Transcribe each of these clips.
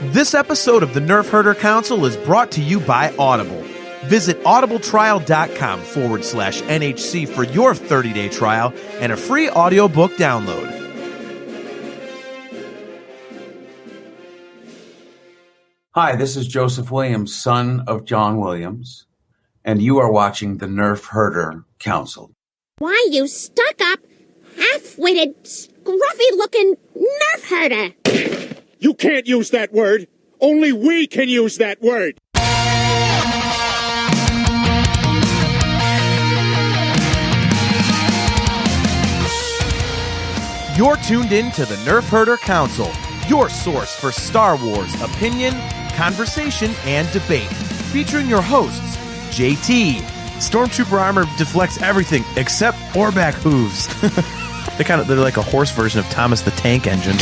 This episode of the Nerf Herder Council is brought to you by Audible. Visit audibletrial.com/NHC for your 30-day trial and a free audiobook download. Hi, this is Joseph Williams, son of John Williams, and you are watching the Nerf Herder Council. Why, you stuck-up, half-witted, scruffy-looking Nerf herder! You can't use that word. Only we can use that word. You're tuned in to the Nerf Herder Council, your source for Star Wars opinion, conversation, and debate. Featuring your hosts, JT. Stormtrooper armor deflects everything except Orback hooves. They're like a horse version of Thomas the Tank Engine.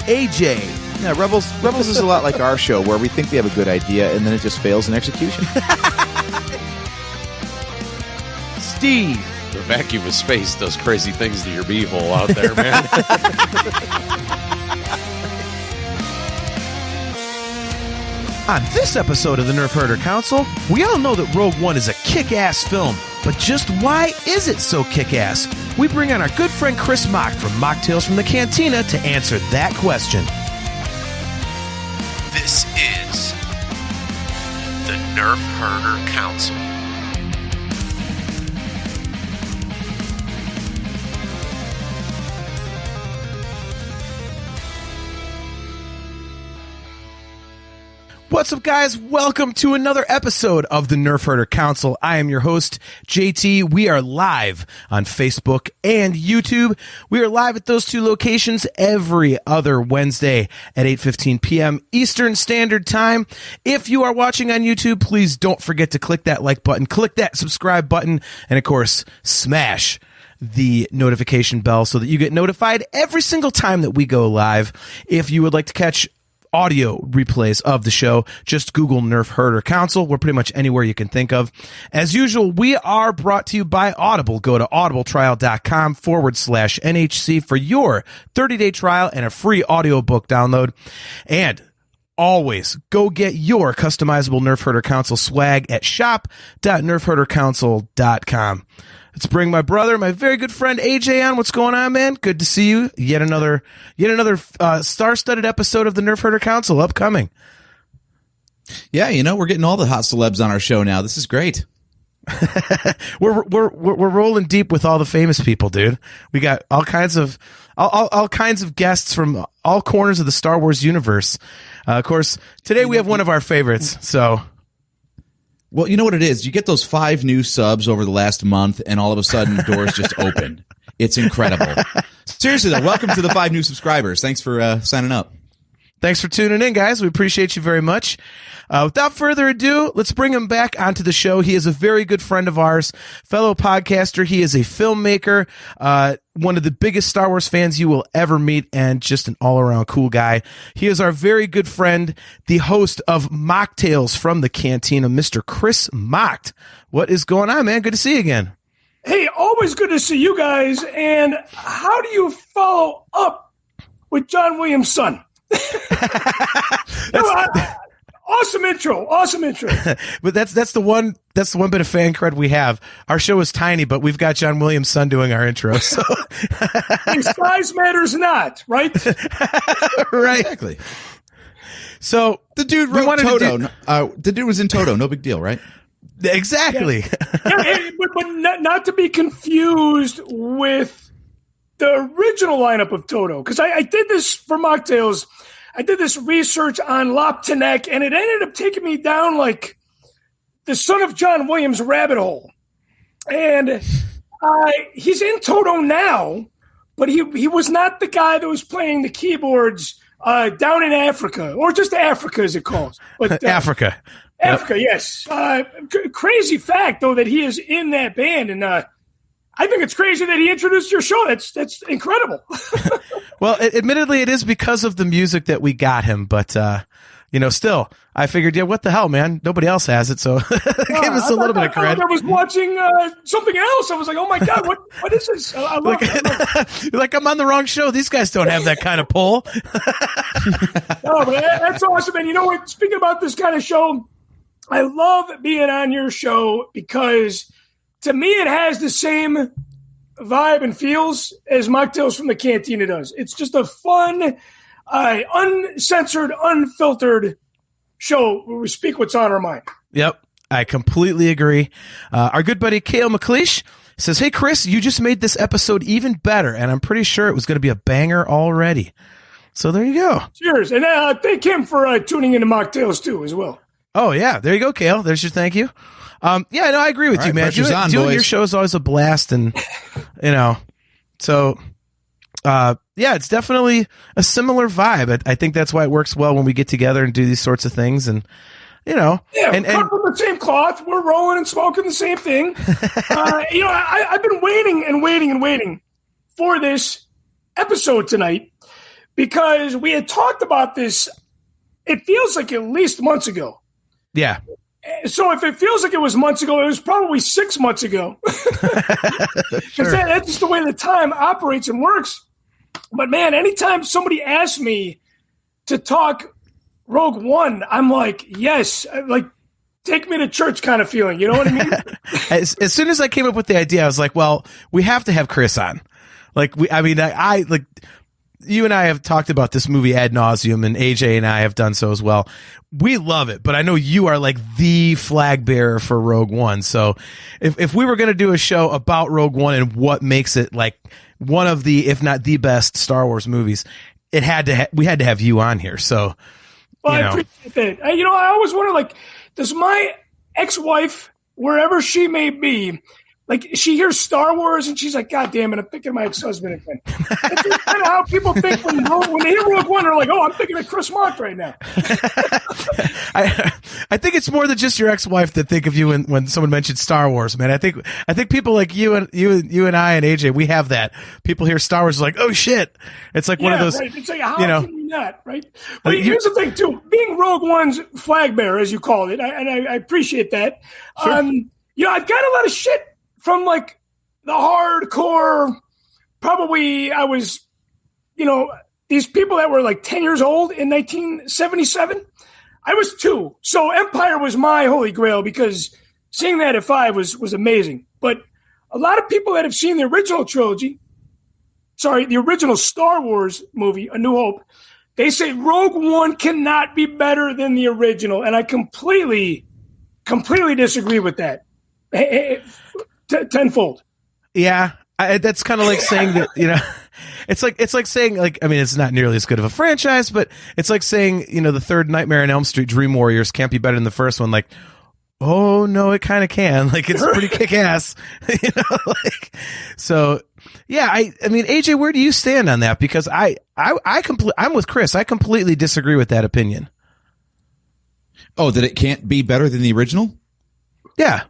AJ. Yeah, Rebels is a lot like our show, where we think we have a good idea and then it just fails in execution. Steve. The vacuum of space does crazy things to your beehole out there, man. On this episode of the Nerf Herder Council, we all know that Rogue One is a kick-ass film, but just why is it so kick-ass? We bring on our good friend Cris Macht from Machtails From The Cantina to answer that question. This is the Nerf Herder Council. What's up, guys? Welcome to another episode of the Nerf Herder Council. I am your host, JT. We are live on Facebook and YouTube. We are live at those two locations every other Wednesday at 8:15 p.m. Eastern Standard Time. If you are watching on YouTube, please don't forget to click that like button, click that subscribe button, and of course, smash the notification bell so that you get notified every single time that we go live. If you would like to catch audio replays of the show, just Google Nerf Herder Council. We're pretty much anywhere you can think of. As usual, we are brought to you by Audible. Go to audibletrial.com/NHC for your 30-day trial and a free audiobook download. And always go get your customizable Nerf Herder Council swag at shop.nerfherdercouncil.com. Let's bring my brother, my very good friend AJ on. What's going on, man? Good to see you. Yet another star-studded episode of the Nerf Herder Council upcoming. Yeah, we're getting all the hot celebs on our show now. This is great. we're rolling deep with all the famous people, dude. We got all kinds of guests from all corners of the Star Wars universe. Of course, today we have one of our favorites. So. Well, you know what it is? You get those 5 new subs over the last month, and all of a sudden, doors just open. It's incredible. Seriously, though, welcome to the 5 new subscribers. Thanks for signing up. Thanks for tuning in, guys. We appreciate you very much. Without further ado, let's bring him back onto the show. He is a very good friend of ours, fellow podcaster. He is a filmmaker, one of the biggest Star Wars fans you will ever meet, and just an all-around cool guy. He is our very good friend, the host of Machtails From The Cantina, Mr. Cris Macht. What is going on, man? Good to see you again. Hey, always good to see you guys. And how do you follow up with John Williams' son? Awesome intro. But that's the one bit of fan cred we have. Our show is tiny, but we've got John Williams' son doing our intro. So size matters not, right? Right. Exactly. So the dude wrote Toto. The dude was in Toto. No big deal, right? Exactly. Yeah, but not to be confused with the original lineup of Toto, because I did this for Mocktails. I did this research on Loptenek, and it ended up taking me down like the son of John Williams rabbit hole. And he's in Toto now, but he was not the guy that was playing the keyboards down in Africa, or just Africa as it calls. But, Africa. Africa, yep. Yes. Crazy fact, though, that he is in that band, and I think it's crazy that he introduced your show. That's incredible. Well, admittedly, it is because of the music that we got him, but still, I figured, what the hell, man? Nobody else has it, so give us a little bit of credit. I was watching something else. I was like, oh my God, what is this? I love it. Like, I'm on the wrong show. These guys don't have that kind of pull. No, but that's awesome. And you know what? Speaking about this kind of show, I love being on your show because to me, it has the same vibe and feels as Machtails from the Cantina does. It's just a fun, uncensored, unfiltered show where we speak what's on our mind. Yep, I completely agree. Our good buddy Kale McLeish says, hey, Chris, you just made this episode even better, and I'm pretty sure it was going to be a banger already. So there you go. Cheers. And thank him for tuning into Machtails too as well. Oh, yeah. There you go, Kale. There's your thank you. Yeah, no, I agree with you, man. Doing your show is always a blast, and, so... yeah, it's definitely a similar vibe. I think that's why it works well when we get together and do these sorts of things. And, we're cut from the same cloth. We're rolling and smoking the same thing. I've been waiting for this episode tonight because we had talked about this. It feels like at least months ago. Yeah. So if it feels like it was months ago, it was probably 6 months ago. Sure. That's just the way the time operates and works. But man, anytime somebody asks me to talk Rogue One, I'm like, yes, like take me to church kind of feeling. You know what I mean? As soon as I came up with the idea, I was like, well, we have to have Chris on. You and I have talked about this movie ad nauseum, and AJ and I have done so as well. We love it, but I know you are like the flag bearer for Rogue One. So if we were going to do a show about Rogue One and what makes it like one of the, if not the best Star Wars movies, we had to have you on here. So, I appreciate that. I always wonder, like, does my ex-wife, wherever she may be, like, she hears Star Wars and she's like, God damn it, I'm thinking of my ex-husband again. That's just kind of how people think when they hear Rogue One, they're like, oh, I'm thinking of Cris Macht right now. I think it's more than just your ex-wife that think of you when someone mentions Star Wars, man. I think people like you and I and AJ, we have that. People hear Star Wars like, oh shit. It's like one of those. Right. It's like, how can you not, right? But here's the thing too, being Rogue One's flag bearer, as you called it, I appreciate that. Sure. I've got a lot of shit from like the hardcore, probably I was, these people that were like 10 years old in 1977. I was 2. So Empire was my holy grail because seeing that at 5 was amazing. But a lot of people that have seen the original the original Star Wars movie, A New Hope, they say Rogue One cannot be better than the original. And I completely disagree with that. Tenfold. Yeah, that's kind of like saying that, it's like saying, like, I mean, it's not nearly as good of a franchise, but it's like saying, the third Nightmare on Elm Street Dream Warriors can't be better than the first one. Like, oh no, it kind of can. Like, it's pretty kick ass. So yeah, I mean, AJ, where do you stand on that? Because I'm with Chris. I completely disagree with that opinion. Oh, that it can't be better than the original? Yeah.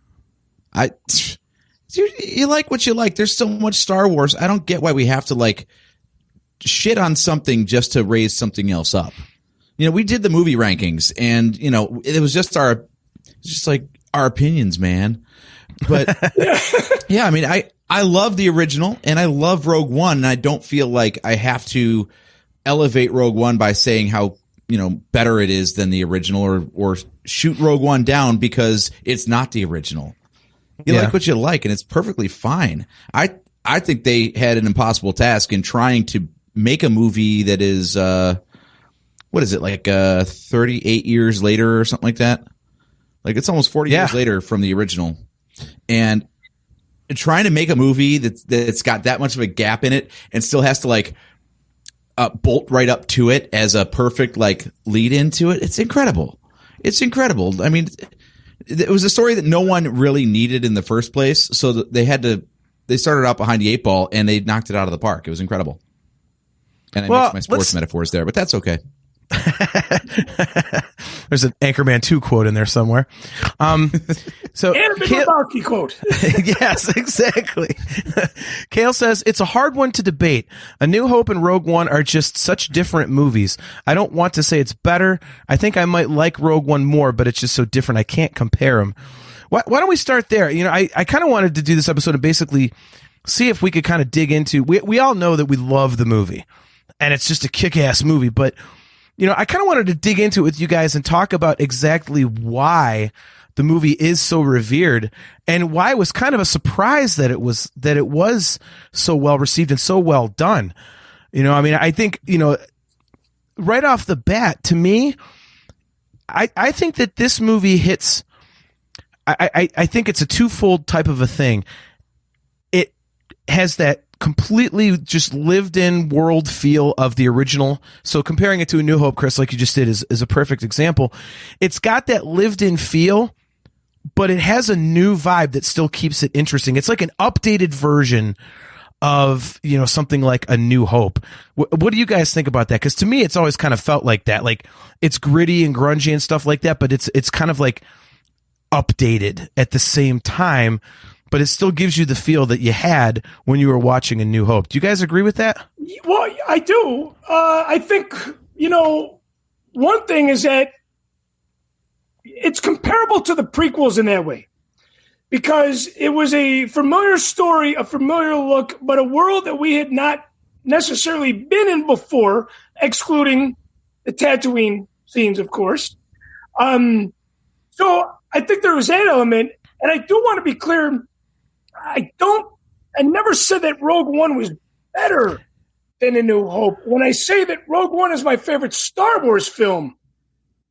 You like what you like. There's so much Star Wars. I don't get why we have to like shit on something just to raise something else up. We did the movie rankings, and it was just our opinions, man. But yeah, I mean, I love the original and I love Rogue One, and I don't feel like I have to elevate Rogue One by saying how better it is than the original, or shoot Rogue One down because it's not the original. You like what you like, and it's perfectly fine. I think they had an impossible task in trying to make a movie that is, what is it, like 38 years later or something like that? Like, it's almost 40 years later from the original. And trying to make a movie that's got that much of a gap in it and still has to, like, bolt right up to it as a perfect, like, lead into it, it's incredible. It's incredible. I mean, it was a story that no one really needed in the first place, so they started out behind the 8 ball and they knocked it out of the park. It was incredible. And I mixed my sports metaphors there, but that's okay. There's an Anchorman 2 quote in there somewhere. So And a big Lebowski quote. Yes, exactly. Kale says, it's a hard one to debate. A New Hope and Rogue One are just such different movies. I don't want to say it's better. I think I might like Rogue One more, but it's just so different. I can't compare them. Why don't we start there? You know, I kind of wanted to do this episode and basically see if we could kind of dig into, we all know that we love the movie and it's just a kick-ass movie, but you know, I kind of wanted to dig into it with you guys and talk about exactly why the movie is so revered and why it was kind of a surprise that it was so well received and so well done. You know, I mean, I think, you know, right off the bat, to me, I think that this movie hits, I think it's a twofold type of a thing. It has that completely just lived in world feel of the original. So comparing it to A New Hope, Chris, like you just did, is a perfect example. It's got that lived in feel, but it has a new vibe that still keeps it interesting. It's like an updated version of, you know, something like A New Hope. What do you guys think about that? Because to me, it's always kind of felt like that. Like it's gritty and grungy and stuff like that, but it's kind of like updated at the same time, but it still gives you the feel that you had when you were watching A New Hope. Do you guys agree with that? Well, I do. I think, you know, one thing is that it's comparable to the prequels in that way, because it was a familiar story, a familiar look, but a world that we had not necessarily been in before, excluding the Tatooine scenes, of course. So I think there was that element, and I do want to be clear. I never said that Rogue One was better than A New Hope. When I say that Rogue One is my favorite Star Wars film,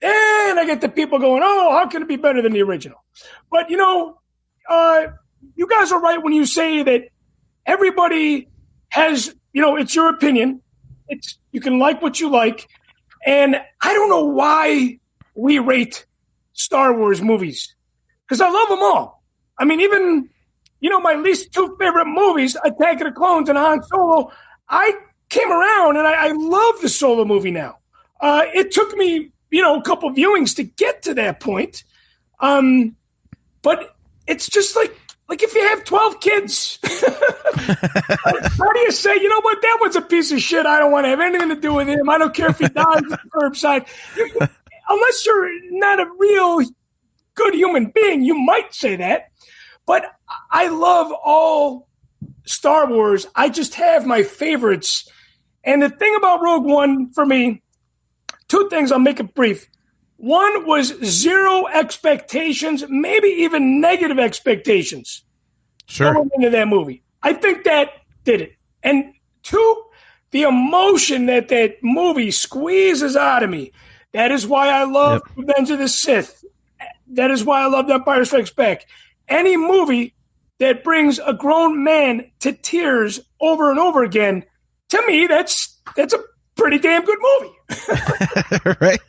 then I get the people going, oh, how can it be better than the original? But, you know, you guys are right when you say that everybody has, you know, it's your opinion. You can like what you like. And I don't know why we rate Star Wars movies, because I love them all. I mean, even, you know, my least two favorite movies, Attack of the Clones and Han Solo, I came around and I love the Solo movie now. It took me, you know, a couple viewings to get to that point. But it's just like if you have 12 kids, how do you say, you know what, that one's a piece of shit. I don't want to have anything to do with him. I don't care if he dies on the curbside. Unless you're not a real good human being, you might say that. But I love all Star Wars. I just have my favorites. And the thing about Rogue One for me, two things, I'll make it brief. One was zero expectations, maybe even negative expectations. Sure. Going into that movie. I think that did it. And two, the emotion that movie squeezes out of me. That is why I love Revenge of the Sith. That is why I love Empire Strikes Back. Any movie that brings a grown man to tears over and over again, to me, that's a pretty damn good movie. Right?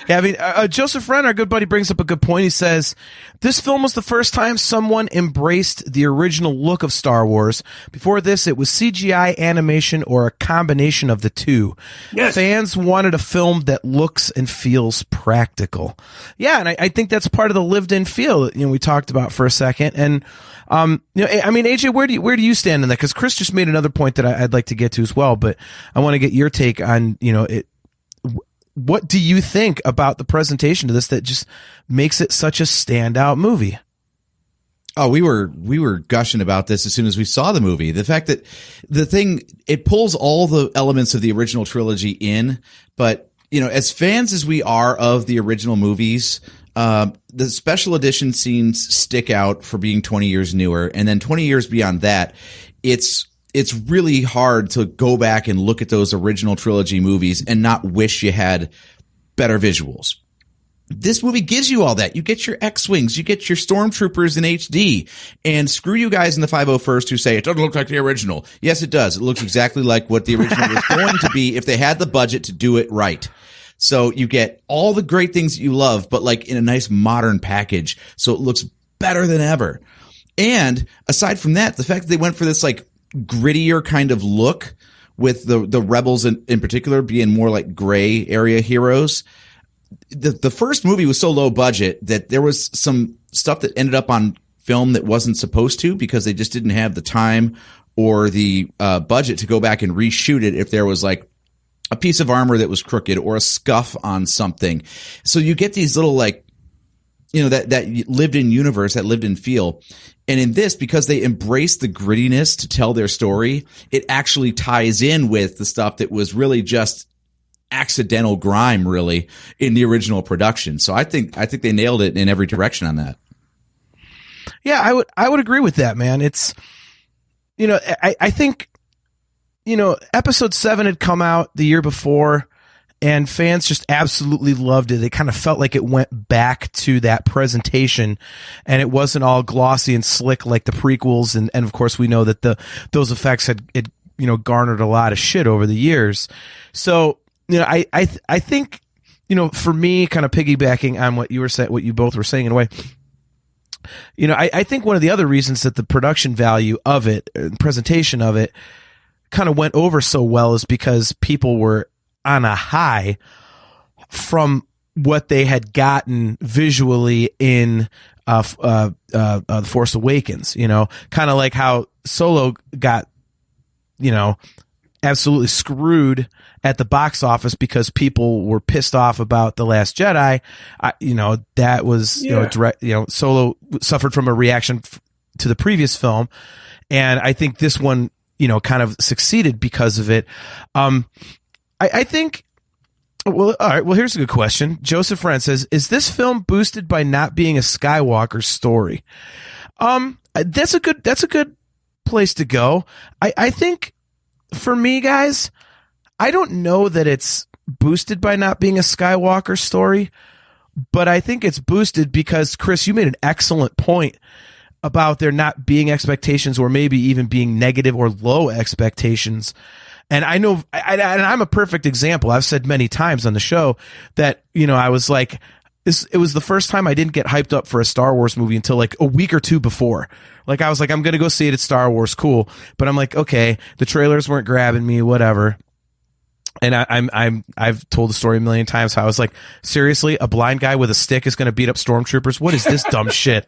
Yeah, I mean, Joseph Wren, our good buddy, brings up a good point. He says, this film was the first time someone embraced the original look of Star Wars. Before this, it was CGI, animation, or a combination of the two. Yes. Fans wanted a film that looks and feels practical. Yeah, and I think that's part of the lived-in feel that, you know, we talked about for a second. And, you know, I mean, AJ, where do you stand in that? Because Chris just made another point that I'd like to get to as well, but I want to get your take on, you know, it. What do you think about the presentation of this that just makes it such a standout movie? Oh, we were gushing about this as soon as we saw the movie. The fact that it pulls all the elements of the original trilogy in, but, you know, as fans as we are of the original movies, the special edition scenes stick out for being 20 years newer. And then 20 years beyond that, it's really hard to go back and look at those original trilogy movies and not wish you had better visuals. This movie gives you all that. You get your X-Wings, you get your Stormtroopers in HD, and screw you guys in the 501st who say it doesn't look like the original. Yes, it does. It looks exactly like what the original was going to be if they had the budget to do it right. So you get all the great things that you love, but like in a nice modern package. So it looks better than ever. And aside from that, the fact that they went for this like grittier kind of look with the rebels in particular being more like gray area heroes, the first movie was so low budget that there was some stuff that ended up on film that wasn't supposed to, because they just didn't have the time or the budget to go back and reshoot it if there was like a piece of armor that was crooked or a scuff on something. So you get these little like, that lived in universe, that lived in feel. And in this, because they embrace the grittiness to tell their story, it actually ties in with the stuff that was really just accidental grime, really, in the original production. So I think they nailed it in every direction on that. Yeah, I would agree with that, man. It's, I think, episode 7 had come out the year before, and fans just absolutely loved it. They kind of felt like it went back to that presentation, and it wasn't all glossy and slick like the prequels. And of course, we know that those effects had garnered a lot of shit over the years. So, I think, for me, kind of piggybacking on what you both were saying in a way, I think one of the other reasons that the production value of it, presentation of it, kind of went over so well is because people were on a high from what they had gotten visually in The Force Awakens. Kind of like how Solo got, absolutely screwed at the box office because people were pissed off about The Last Jedi. That was, direct, Solo suffered from a reaction to the previous film. And I think this one, kind of succeeded because of it. I think, well, all right. Well, here's a good question. Joseph Wren says, is this film boosted by not being a Skywalker story? That's a good place to go. I think for me, guys, I don't know that it's boosted by not being a Skywalker story, but I think it's boosted because, Chris, you made an excellent point about there not being expectations, or maybe even being negative or low expectations. And I know, and I'm a perfect example. I've said many times on the show that, I was like, it was the first time I didn't get hyped up for a Star Wars movie until like a week or two before. Like, I was like, I'm going to go see it at Star Wars. Cool. But I'm like, okay, the trailers weren't grabbing me, whatever. And I've told the story a million times how I was like, seriously, a blind guy with a stick is going to beat up stormtroopers? What is this dumb shit?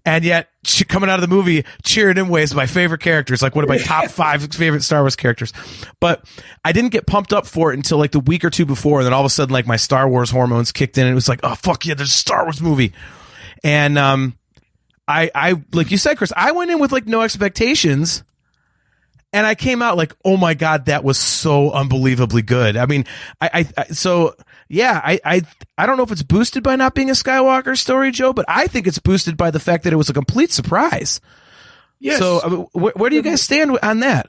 And yet, coming out of the movie, Cheering Imwe is my favorite characters, like one of my top 5 favorite Star Wars characters. But I didn't get pumped up for it until like the week or two before. And then all of a sudden, like, my Star Wars hormones kicked in, and it was like, oh, fuck yeah, there's a Star Wars movie. And I like you said, Chris, I went in with like no expectations. And I came out like, oh my God, that was so unbelievably good. I mean, I don't know if it's boosted by not being a Skywalker story, Joe, but I think it's boosted by the fact that it was a complete surprise. Yes. So I mean, where do you guys stand on that?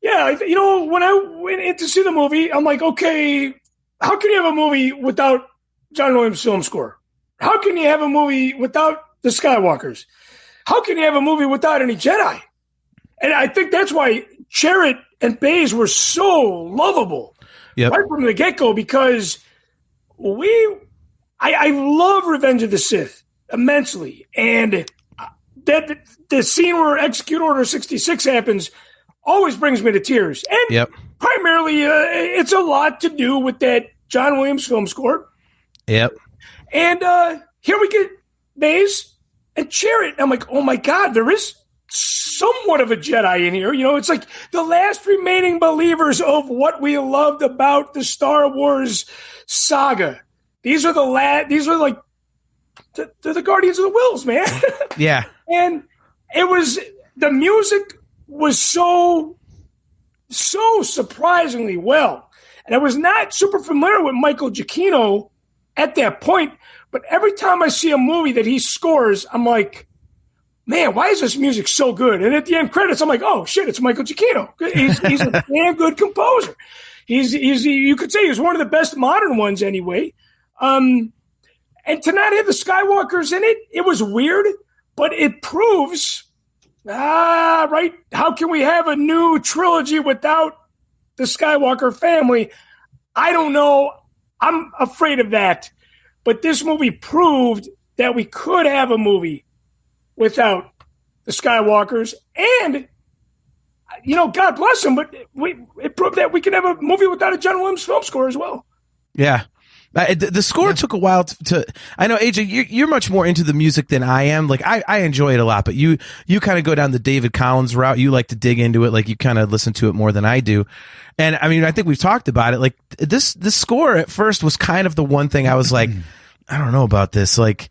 Yeah. When I went in to see the movie, I'm like, okay, how can you have a movie without John Williams' film score? How can you have a movie without the Skywalkers? How can you have a movie without any Jedi? And I think that's why Chirrut and Baze were so lovable right from the get-go, because I love Revenge of the Sith immensely. And that the scene where Execute Order 66 happens always brings me to tears. And primarily it's a lot to do with that John Williams film score. Yep. And here we get Baze and Chirrut. I'm like, oh my God, there is somewhat of a Jedi in here. It's like the last remaining believers of what we loved about the Star Wars saga. These are like they're the Guardians of the Whills, man. Yeah. And the music was so surprisingly well. And I was not super familiar with Michael Giacchino at that point, but every time I see a movie that he scores, I'm like, man, why is this music so good? And at the end credits, I'm like, oh shit, it's Michael Giacchino. He's a damn good composer. He's you could say he's one of the best modern ones anyway. And to not have the Skywalkers in it, it was weird, but it proves, right? How can we have a new trilogy without the Skywalker family? I don't know. I'm afraid of that. But this movie proved that we could have a movie without the Skywalkers, and God bless them, but it proved that we can have a movie without a John Williams film score as well. Yeah, The score took a while to I know, AJ, you're much more into the music than I am. Like, I enjoy it a lot, but you kind of go down the David Collins route. You like to dig into it. Like, you kind of listen to it more than I do. And I mean, I think we've talked about it. Like, this score at first was kind of the one thing I was like, I don't know about this. Like,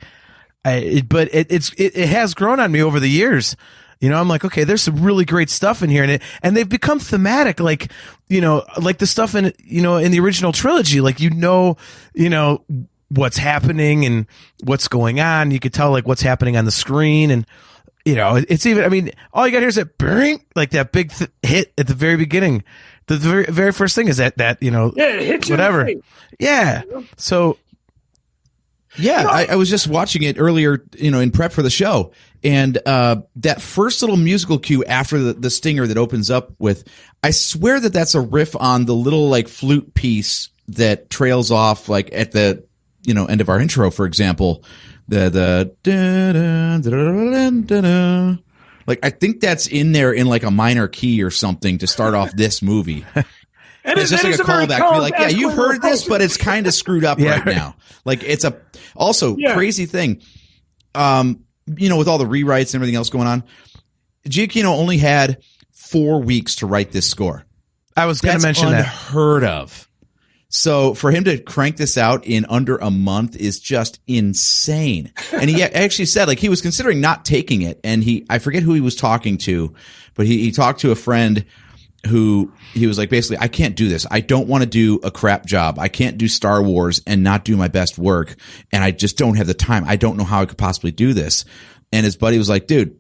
but it has grown on me over the years. You know, I'm like, okay, there's some really great stuff in here, and they've become thematic, like, you know, like the stuff in the original trilogy, like, what's happening and what's going on. You could tell like what's happening on the screen, and you know, it's even. I mean, all you got here is that bring, like that big hit at the very beginning. The very first thing is that it hits whatever. Yeah. So. Yeah, I was just watching it earlier, in prep for the show, and that first little musical cue after the stinger that opens up with, I swear that's a riff on the little like flute piece that trails off like at the end of our intro, for example, the like I think that's in there in like a minor key or something to start off this movie. It's just like a callback to be like, yeah, you've heard this, but it's kind of screwed up right now. Like, it's crazy thing. With all the rewrites and everything else going on, Giacchino only had 4 weeks to write this score. I was going to mention that. Unheard of. So for him to crank this out in under a month is just insane. And he actually said, like, he was considering not taking it. And I forget who he was talking to, but he talked to a friend who he was like, basically, I can't do this. I don't want to do a crap job. I can't do Star Wars and not do my best work. And I just don't have the time. I don't know how I could possibly do this. And his buddy was like, dude,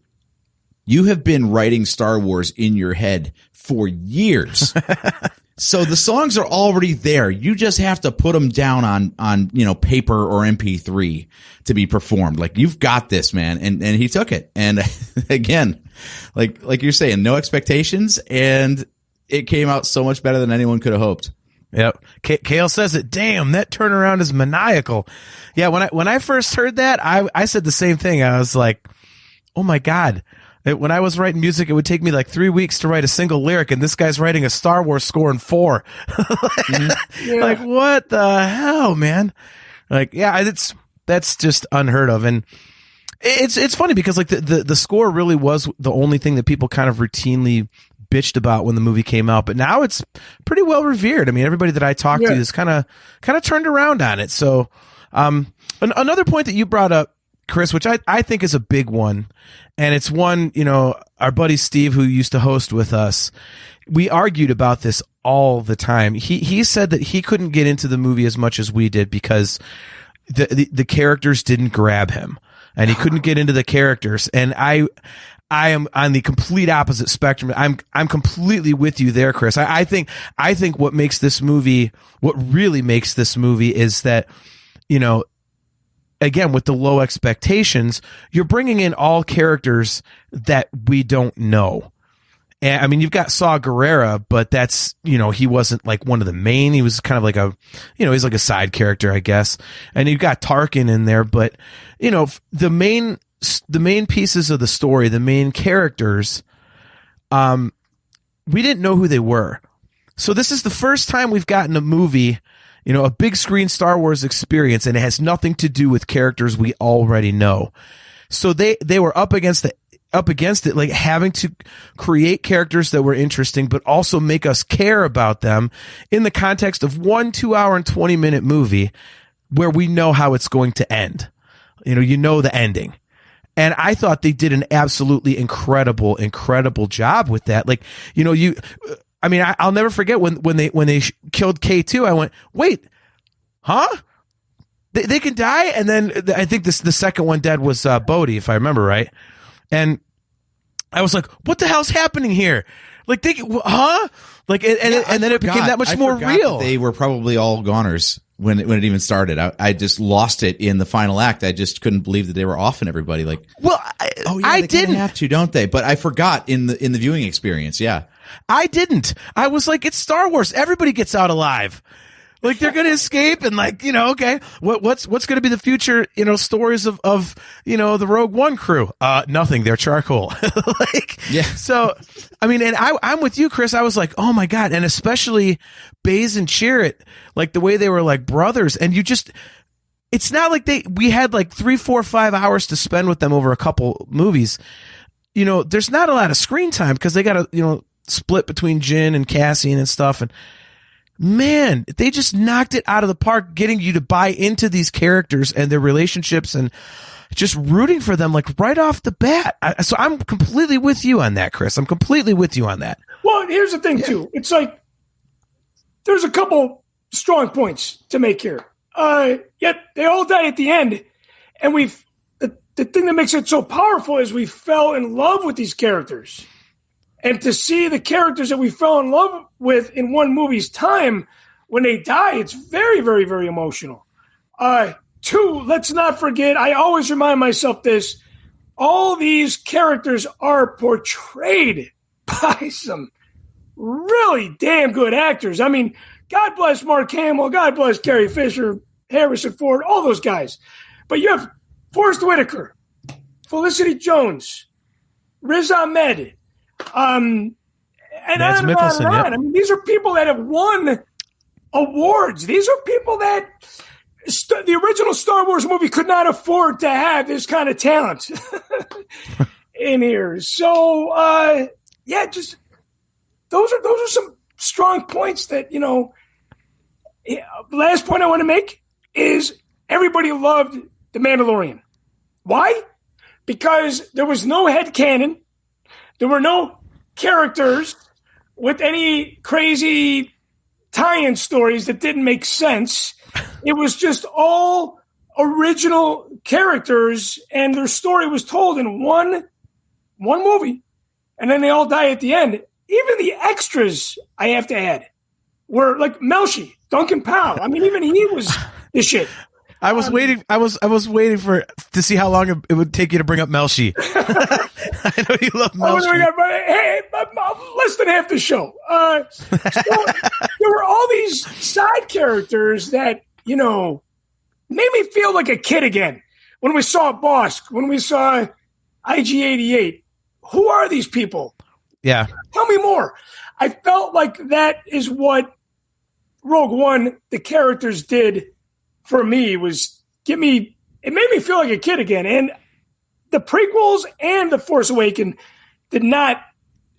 you have been writing Star Wars in your head for years. So the songs are already there. You just have to put them down on paper or MP3 to be performed. Like, you've got this, man. And he took it. And again, like you're saying, no expectations, and it came out so much better than anyone could have hoped. Yep. Kale says it. Damn, that turnaround is maniacal. Yeah. When I first heard that, I said the same thing. I was like, oh my God. When I was writing music, it would take me like 3 weeks to write a single lyric, and this guy's writing a Star Wars score in 4. Like, what the hell, man? Like, yeah, that's just unheard of. And it's funny because like the score really was the only thing that people kind of routinely bitched about when the movie came out, but now it's pretty well revered. I mean, everybody that I talked to is kind of turned around on it. So, another point that you brought up, Chris, which I think is a big one, and it's one, our buddy Steve, who used to host with us, we argued about this all the time. He said that he couldn't get into the movie as much as we did because the characters didn't grab him, and he couldn't get into the characters. And I am on the complete opposite spectrum. I'm completely with you there, Chris. I think what really makes this movie is that, again, with the low expectations, you're bringing in all characters that we don't know. And I mean, you've got Saw Gerrera, but that's, he wasn't like one of the main. He was kind of like he's like a side character, I guess. And you've got Tarkin in there, but the main pieces of the story, the main characters, we didn't know who they were. So this is the first time we've gotten a movie, a big screen Star Wars experience, and it has nothing to do with characters we already know. So they were up against it, like having to create characters that were interesting, but also make us care about them in the context of 1 2 hour and 20-minute movie where we know how it's going to end. The ending. And I thought they did an absolutely incredible job with that. Like, I'll never forget when they killed K2. I went, wait, huh? They can die? And then I think the second one dead was Bodhi, if I remember right. And I was like, what the hell's happening here? Like, huh? Like, and then it became that much more real. They were probably all goners when it even started. I just lost it in the final act. I just couldn't believe that they were offing everybody. Like, well, I didn't have to, don't they? But I forgot in the viewing experience. Yeah, I didn't. I was like, it's Star Wars. Everybody gets out alive. Like they're going to escape and like, okay, what's going to be the future, stories of, the Rogue One crew? Nothing. They're charcoal. So, I mean, and I'm with you, Chris. I was like, oh my God. And especially Baze and Chirrut, like the way they were like brothers, and it's not like we had like 3, 4, 5 hours to spend with them over a couple movies. There's not a lot of screen time because they got to, split between Jyn and Cassian and stuff. And man, they just knocked it out of the park, getting you to buy into these characters and their relationships and just rooting for them like right off the bat. So I'm completely with you on that, Chris. I'm completely with you on that. Well, here's the thing too. It's like there's a couple strong points to make here. Yet they all die at the end, and the thing that makes it so powerful is we fell in love with these characters. And to see the characters that we fell in love with in one movie's time, when they die, it's very, very, very emotional. 2, let's not forget, I always remind myself this, all these characters are portrayed by some really damn good actors. I mean, God bless Mark Hamill, God bless Carrie Fisher, Harrison Ford, all those guys. But you have Forrest Whitaker, Felicity Jones, Riz Ahmed, and Mads on Mikkelsen, and on. I mean, these are people that have won awards. These are people that the original Star Wars movie could not afford to have this kind of talent in here. So, just those are some strong points that, last point I want to make is everybody loved The Mandalorian. Why? Because there was no headcanon. There were no characters with any crazy tie-in stories that didn't make sense. It was just all original characters, and their story was told in one movie, and then they all die at the end. Even the extras, I have to add, were like Melshi, Duncan Powell. I mean, even he was the shit. I was waiting. I was waiting to see how long it would take you to bring up Melshi. I know you love Melshi. Hey, less than half the show. So there were all these side characters that made me feel like a kid again. When we saw Bosk, when we saw IG-88, who are these people? Yeah, tell me more. I felt like that is what Rogue One, the characters did. For me, was it made me feel like a kid again. And the prequels and The Force Awakens did not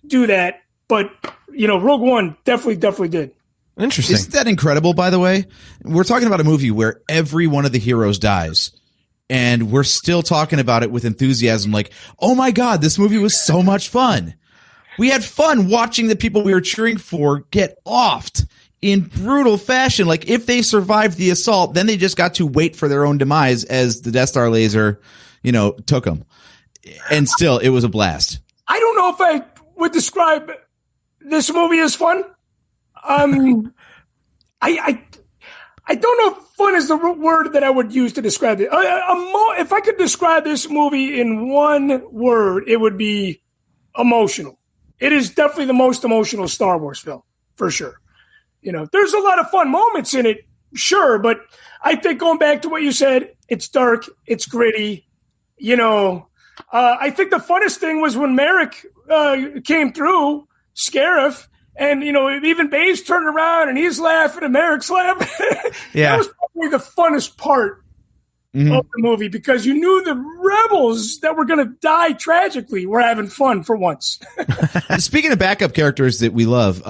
do that, but Rogue One definitely did. Interesting. Isn't that incredible, by the way? We're talking about a movie where every one of the heroes dies, and we're still talking about it with enthusiasm like, oh my God, this movie was so much fun. We had fun watching the people we were cheering for get offed in brutal fashion. Like, if they survived the assault, then they just got to wait for their own demise as the Death Star laser, took them. And still, it was a blast. I don't know if I would describe this movie as fun. I don't know if fun is the word that I would use to describe it. If I could describe this movie in one word, it would be emotional. It is definitely the most emotional Star Wars film, for sure. There's a lot of fun moments in it, sure, but I think going back to what you said, it's dark, it's gritty. I think the funnest thing was when Merrick came through, Scarif, and even Baze turned around and he's laughing and Merrick's laughing. Yeah, that was probably the funnest part of the movie because you knew the rebels that were going to die tragically were having fun for once. Speaking of backup characters that we love,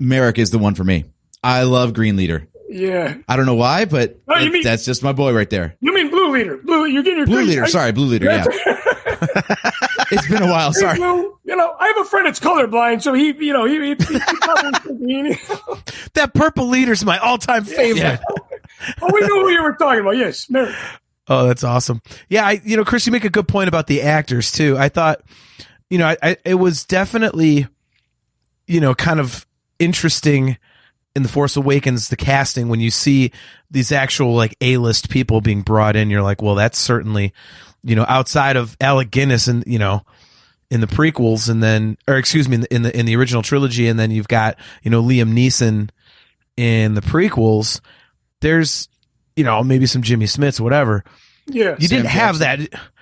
Merrick is the one for me. I love Green Leader. Yeah. I don't know why, but that's just my boy right there. You mean Blue Leader. You're getting your Blue Leader. Sorry, Blue Leader, yeah. It's been a while, sorry. I have a friend that's colorblind, so he that purple leader's my all-time favorite. Yeah. Oh, we knew who you were talking about. Yes, Merrick. Oh, that's awesome. Yeah, Chris, you make a good point about the actors too. I thought, it was definitely, kind of interesting in The Force Awakens, the casting, when you see these actual like A-list people being brought in, you're like, well, that's certainly, outside of Alec Guinness and, in the prequels, and then, or excuse me, in the original trilogy, and then you've got, Liam Neeson in the prequels, there's, you know, maybe some Jimmy Smiths, whatever. Yeah. You didn't have that.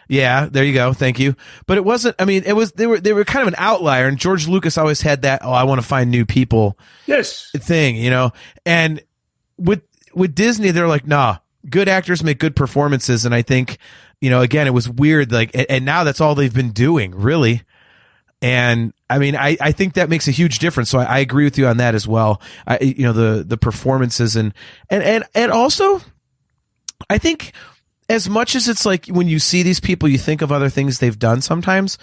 Yeah, there you go. Thank you. But it wasn't, I mean, they were kind of an outlier, and George Lucas always had that, I want to find new people thing, you know. And with Disney, they're like, nah, good actors make good performances. And I think, you know, again, it was weird, like, and now that's all they've been doing, really. And I mean, I think that makes a huge difference. So I agree with you on that as well. You know, the performances and also, I think, as much as it's like when you see these people, you think of other things they've done sometimes,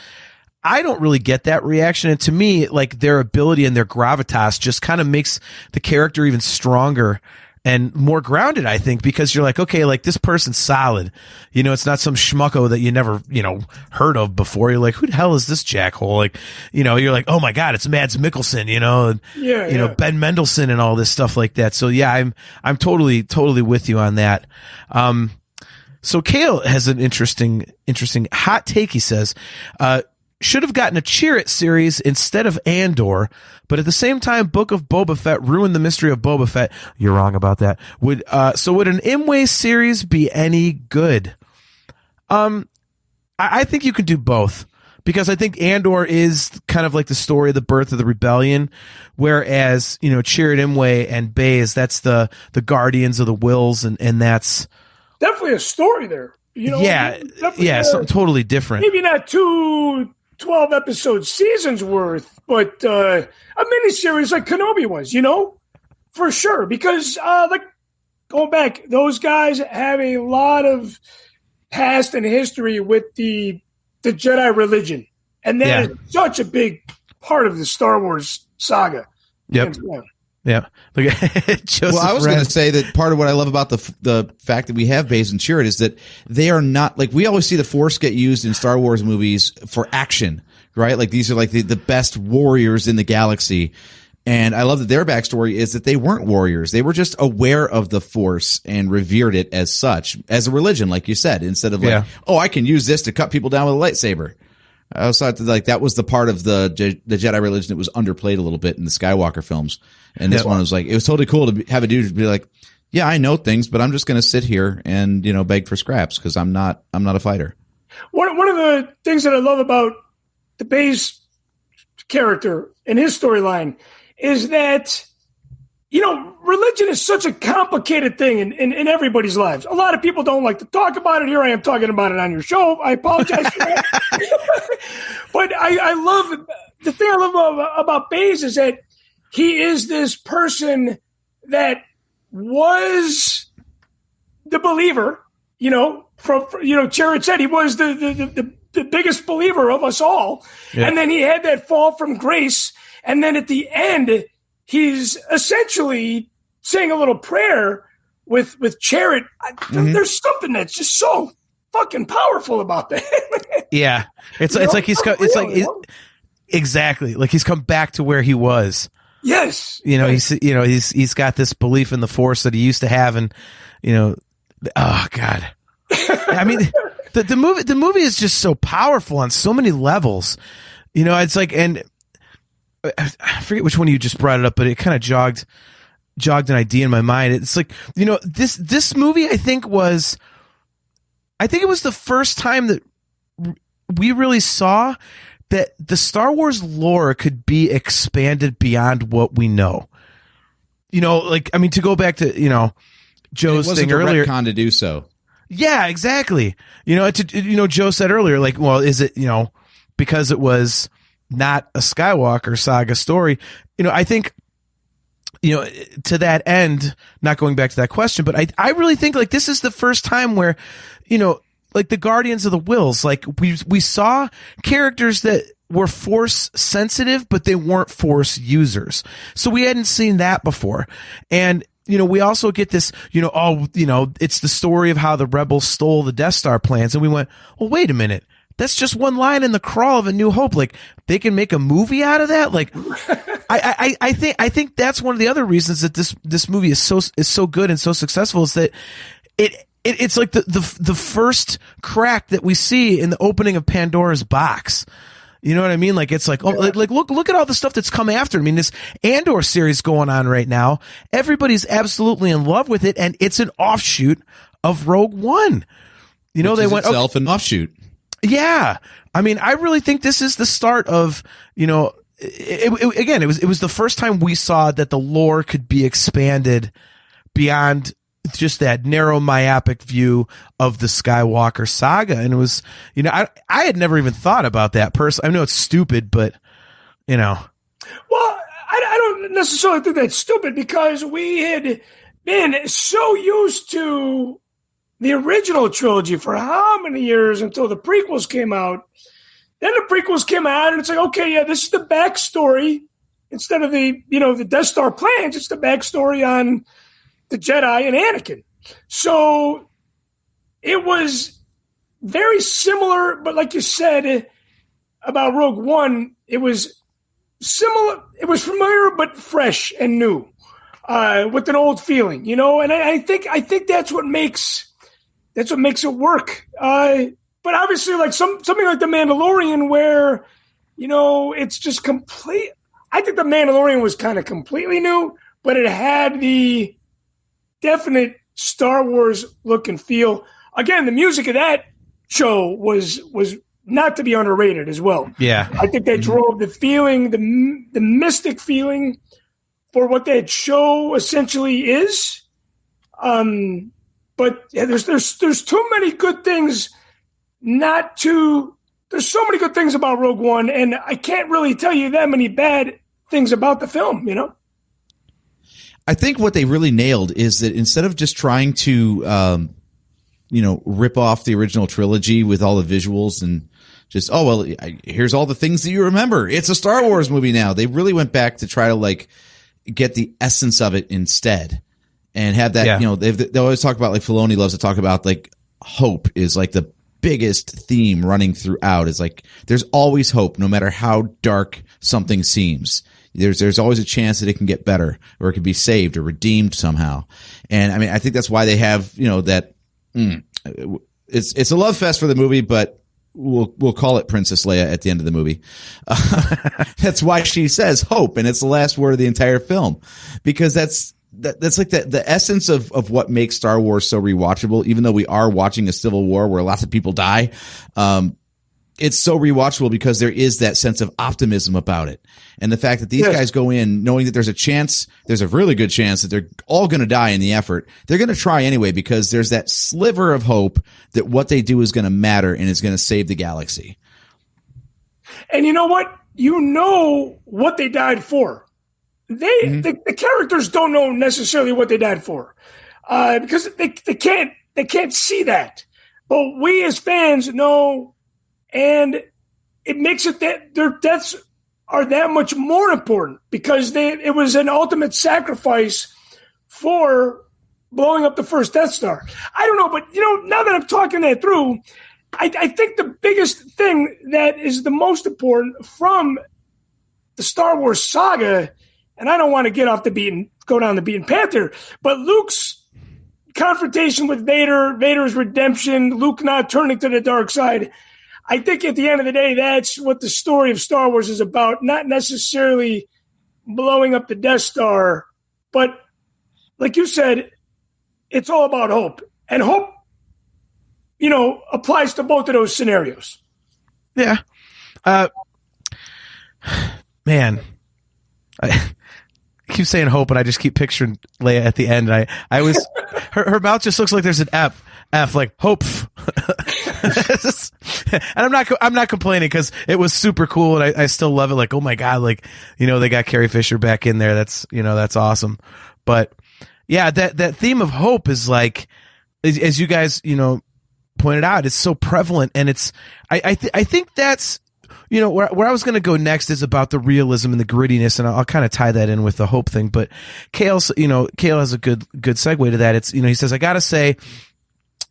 I don't really get that reaction. And to me, like, their ability and their gravitas just kind of makes the character even stronger and more grounded, I think, because you're like, okay, like, this person's solid. You know, it's not some schmucko that you never, you know, heard of before. You're like, who the hell is this jackhole? Like, you know, you're like, oh my God, it's Mads Mikkelsen, you know, and, you know, Ben Mendelsohn and all this stuff like that. So yeah, I'm totally with you on that. So Kale has an interesting hot take. He says, should have gotten a Cheer It series instead of Andor, but at the same time, Book of Boba Fett ruined the mystery of Boba Fett. You're wrong about that. Would an Imwe series be any good? I think you could do both, because I think Andor is kind of like the story of the birth of the rebellion, whereas, you know, Chirrut Imwe and Baze, that's the Guardians of the Wills, and that's definitely a story there. You know, something totally different. Maybe not 2 12-episode seasons worth, but a miniseries like Kenobi was, you know, for sure. Because like, going back, those guys have a lot of past and history with the Jedi religion, and that is such a big part of the Star Wars saga. Yep. Yeah. Look at Joseph. Well, I was going to say that part of what I love about the fact that we have Baze and Chirrut is that they are not, like, we always see the Force get used in Star Wars movies for action, right? Like, these are like the best warriors in the galaxy. And I love that their backstory is that they weren't warriors. They were just aware of the Force and revered it as such, as a religion, like you said, instead of like, oh, I can use this to cut people down with a lightsaber. I also thought that, like, that was the part of the Jedi religion that was underplayed a little bit in the Skywalker films. And this one was like, it was totally cool to have a dude be like, yeah, I know things, but I'm just going to sit here and, you know, beg for scraps because I'm not a fighter. One of the things that I love about the Baze character and his storyline is that, you know, religion is such a complicated thing in everybody's lives. A lot of people don't like to talk about it. Here I am talking about it on your show. I apologize for that. But I love, the thing I love about Baze is that he is this person that was the believer, you know, from you know, Chirrut said he was the biggest believer of us all. Yeah. And then he had that fall from grace. And then at the end, he's essentially saying a little prayer with Chirrut. There's something that's just so fucking powerful about that. Yeah. It's like he's come, it's like, exactly. Like, he's come back to where he was. Yes. You know, he's got this belief in the Force that he used to have. And, you know, oh God. I mean, the movie is just so powerful on so many levels. You know, it's like, and I forget which one you just brought it up, but it kind of jogged an idea in my mind. It's like, you know, this movie, I think it was the first time that we really saw that the Star Wars lore could be expanded beyond what we know. You know, like, I mean, to go back to, you know, Joe's thing earlier. Retcon to do so. Yeah, exactly. You know, Joe said earlier, like, well, is it, you know, because it was not a Skywalker saga story? You know, I think, you know, to that end, not going back to that question, but I really think, like, this is the first time where, you know, like, the Guardians of the Wills, like, we saw characters that were Force sensitive, but they weren't Force users. So we hadn't seen that before. And, you know, we also get this, you know, oh, you know, it's the story of how the rebels stole the Death Star plans. And we went, well, wait a minute. That's just one line in the crawl of A New Hope. Like, they can make a movie out of that. Like, I think that's one of the other reasons that this movie is so good and so successful, is that it's like the first crack that we see in the opening of Pandora's box. You know what I mean? Like, it's like, oh, like look at all the stuff that's come after. I mean, this Andor series going on right now. Everybody's absolutely in love with it, and it's an offshoot of Rogue One. You know, they went itself an offshoot. Yeah. I mean, I really think this is the start of, you know, it was the first time we saw that the lore could be expanded beyond just that narrow myopic view of the Skywalker saga. And it was, you know, I had never even thought about that person. I know it's stupid, but you know. Well, I don't necessarily think that's stupid, because we had been so used to the original trilogy for how many years until the prequels came out. Then the prequels came out, and it's like, okay, yeah, this is the backstory. Instead of the Death Star plans, it's the backstory on the Jedi and Anakin. So it was very similar, but like you said about Rogue One, it was similar. It was familiar, but fresh and new, with an old feeling, you know. And I think that's what makes it work. But obviously, like something like The Mandalorian, where, you know, it's just complete. I think The Mandalorian was kind of completely new, but it had the definite Star Wars look and feel. Again, the music of that show was not to be underrated as well. Yeah, I think they drove the feeling, the mystic feeling for what that show essentially is. But yeah, there's too many good things there's so many good things about Rogue One, and I can't really tell you that many bad things about the film, you know? I think what they really nailed is that instead of just trying to, rip off the original trilogy with all the visuals and just, here's all the things that you remember. It's a Star Wars movie now. They really went back to try to like get the essence of it instead and have that, you know, they always talk about, like, Filoni loves to talk about, like, hope is like the biggest theme running throughout. Is like, there's always hope, no matter how dark something seems. There's always a chance that it can get better, or it can be saved or redeemed somehow. And I mean, I think that's why they have, you know, that it's a love fest for the movie, but we'll call it Princess Leia at the end of the movie. That's why she says hope, and it's the last word of the entire film, because that's like the essence of what makes Star Wars so rewatchable. Even though we are watching a civil war where lots of people die, it's so rewatchable because there is that sense of optimism about it. And the fact that these guys go in knowing that there's a really good chance that they're all going to die in the effort. They're going to try anyway, because there's that sliver of hope that what they do is going to matter and is going to save the galaxy. And you know what? You know what they died for. The characters don't know necessarily what they died for, because they can't see that. But we as fans know, and it makes it that their deaths are that much more important, because it was an ultimate sacrifice for blowing up the first Death Star. I don't know, but you know, now that I'm talking that through, I think the biggest thing that is the most important from the Star Wars saga, and I don't want to go down the beaten path here, but Luke's confrontation with Vader, Vader's redemption, Luke not turning to the dark side. I think at the end of the day, that's what the story of Star Wars is about, not necessarily blowing up the Death Star, but like you said, it's all about hope. And hope, you know, applies to both of those scenarios. Yeah. Man, I keep saying hope, and I just keep picturing Leia at the end. I was her mouth just looks like there's an F like hope. And I'm not complaining, because it was super cool, and I still love it. Like, oh my God, like, you know, they got Carrie Fisher back in there. That's, you know, that's awesome. But yeah, that theme of hope is like, as you guys, you know, pointed out, it's so prevalent, and it's I think that's, you know, where I was going to go next is about the realism and the grittiness, and I'll kind of tie that in with the hope thing. But Kale has a good segue to that. It's, you know, he says, I got to say,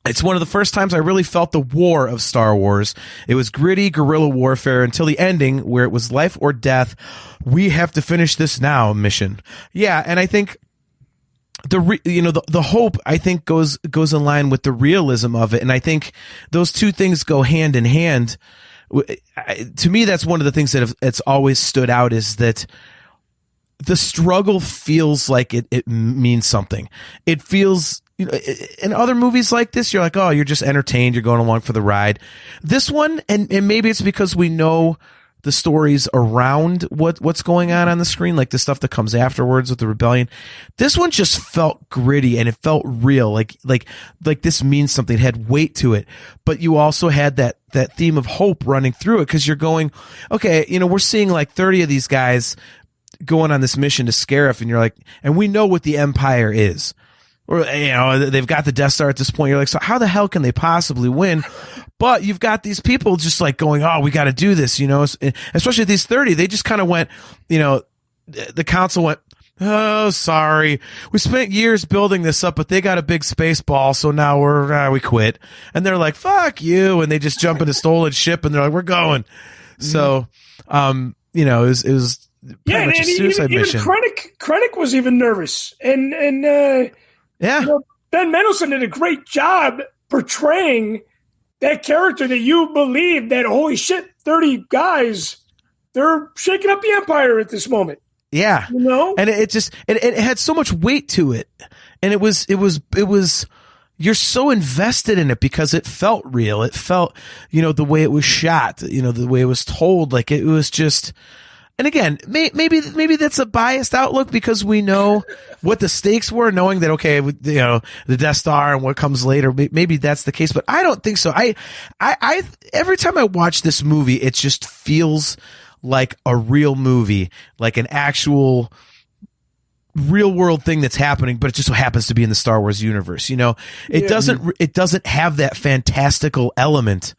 it's one of the first times I really felt the war of Star Wars. It was gritty guerrilla warfare until the ending, where it was life or death. We have to finish this now mission. Yeah, and I think the hope, I think, goes in line with the realism of it, and I think those two things go hand in hand. to me, that's one of the things that it's always stood out, is that the struggle feels like it means something. It feels, you know, in other movies like this, you're like, oh, you're just entertained, you're going along for the ride. This one, and maybe it's because we know the stories around what's going on the screen, like the stuff that comes afterwards with the rebellion. This one just felt gritty and it felt real, like this means something. It had weight to it, but you also had that theme of hope running through it, because you're going, okay, you know, we're seeing like 30 of these guys going on this mission to Scarif, and you're like, and we know what the Empire is. Or, you know, they've got the Death Star at this point. You're like, so how the hell can they possibly win? But you've got these people just like going, oh, we got to do this, you know, especially these 30. They just kind of went, you know, the council went, oh, sorry. We spent years building this up, but they got a big space ball, so now we quit. And they're like, fuck you. And they just jump in a stolen ship and they're like, we're going. So, you know, it was pretty much a suicide mission. Krennic was even nervous. And yeah, you know, Ben Mendelsohn did a great job portraying that character, that you believe that, holy shit, 30 guys, they're shaking up the Empire at this moment. Yeah. You know? And it had so much weight to it. And it was, you're so invested in it because it felt real. It felt, you know, the way it was shot, you know, the way it was told, like it was just. And again, maybe that's a biased outlook because we know what the stakes were, knowing that, okay, you know, the Death Star and what comes later, maybe that's the case, but I don't think so. I every time I watch this movie, it just feels like a real movie, like an actual real world thing that's happening, but it just so happens to be in the Star Wars universe. You know, it doesn't have that fantastical element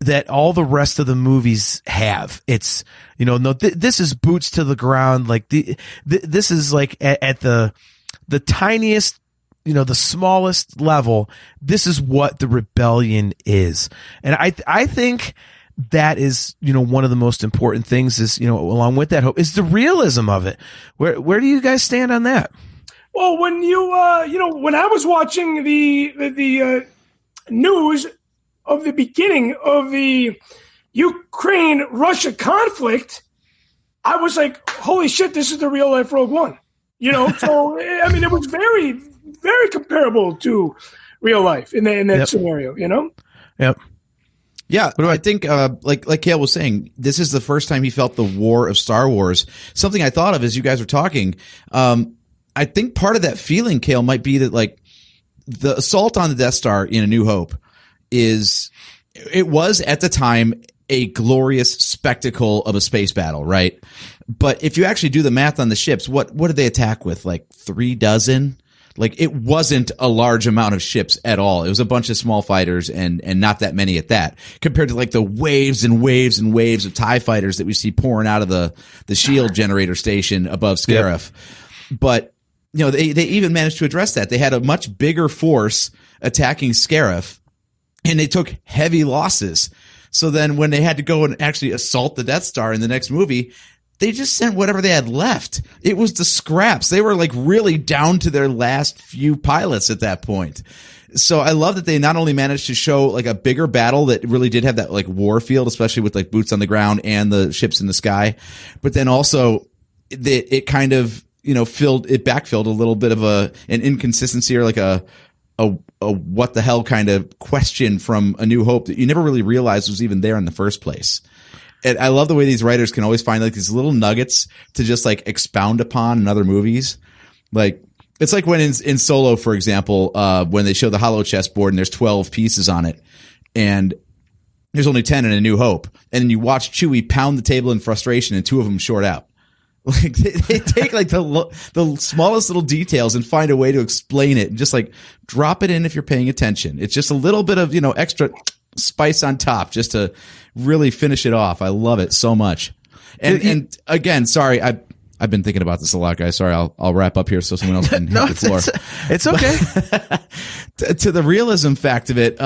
that all the rest of the movies have. It's, you know, no, this is boots to the ground. Like this is like at the tiniest, you know, the smallest level. This is what the rebellion is. And I think that is, you know, one of the most important things is, you know, along with that hope is the realism of it. Where do you guys stand on that? Well, when you know, when I was watching the news of the beginning of the Ukraine-Russia conflict, I was like, holy shit, this is the real life Rogue One. You know, so, I mean, it was very, very comparable to real life in that scenario, you know? Yep. Yeah, I think, like Cale was saying, this is the first time he felt the war of Star Wars. Something I thought of as you guys were talking, I think part of that feeling, Cale, might be that, like, the assault on the Death Star in A New Hope was at the time a glorious spectacle of a space battle, right? But if you actually do the math on the ships, what did they attack with? Like 36? Like, it wasn't a large amount of ships at all. It was a bunch of small fighters and not that many at that, compared to like the waves and waves and waves of TIE fighters that we see pouring out of the shield generator station above Scarif. Yep. But, you know, they even managed to address that. They had a much bigger force attacking Scarif, and they took heavy losses. So then when they had to go and actually assault the Death Star in the next movie, they just sent whatever they had left. It was the scraps. They were like really down to their last few pilots at that point. So I love that they not only managed to show like a bigger battle that really did have that like war field, especially with like boots on the ground and the ships in the sky, but then also it kind of, you know, backfilled a little bit of an inconsistency or like a what the hell kind of question from A New Hope that you never really realized was even there in the first place. And I love the way these writers can always find like these little nuggets to just like expound upon in other movies. Like, it's like when in Solo, for example, when they show the hollow chessboard and there's 12 pieces on it and there's only 10 in A New Hope. And then you watch Chewie pound the table in frustration and 2 of them short out. Like they take like the smallest little details and find a way to explain it and just like drop it in if you're paying attention. It's just a little bit of, you know, extra spice on top just to really finish it off. I love it so much. And again, sorry, I've been thinking about this a lot, guys. Sorry, I'll wrap up here so someone else can hit the floor. It's okay. To the realism fact of it,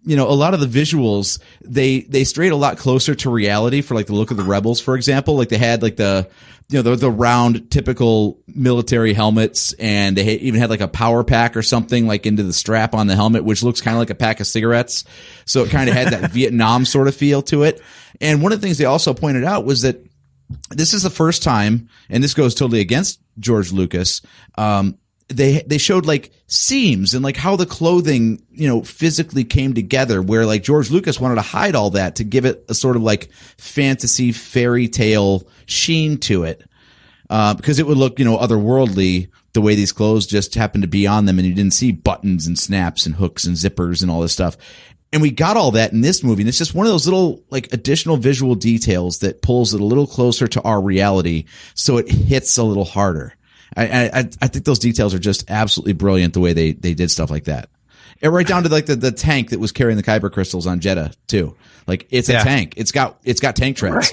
you know, a lot of the visuals, they strayed a lot closer to reality for like the look of the Rebels, for example. Like they had like the, you know, the round typical military helmets, and they even had like a power pack or something like into the strap on the helmet, which looks kind of like a pack of cigarettes. So it kind of had that Vietnam sort of feel to it. And one of the things they also pointed out was that this is the first time, and this goes totally against George Lucas, they showed like seams and like how the clothing, physically came together, where like George Lucas wanted to hide all that to give it a sort of like fantasy fairy tale sheen to it. Because it would look, otherworldly the way these clothes just happened to be on them, and you didn't see buttons and snaps and hooks and zippers and all this stuff. And we got all that in this movie, and it's just one of those little like additional visual details that pulls it a little closer to our reality, so it hits a little harder. I think those details are just absolutely brilliant, the way they did stuff like that. And right down to like the tank that was carrying the Kyber crystals on Jeddah too. Like it's a tank. It's got tank treads.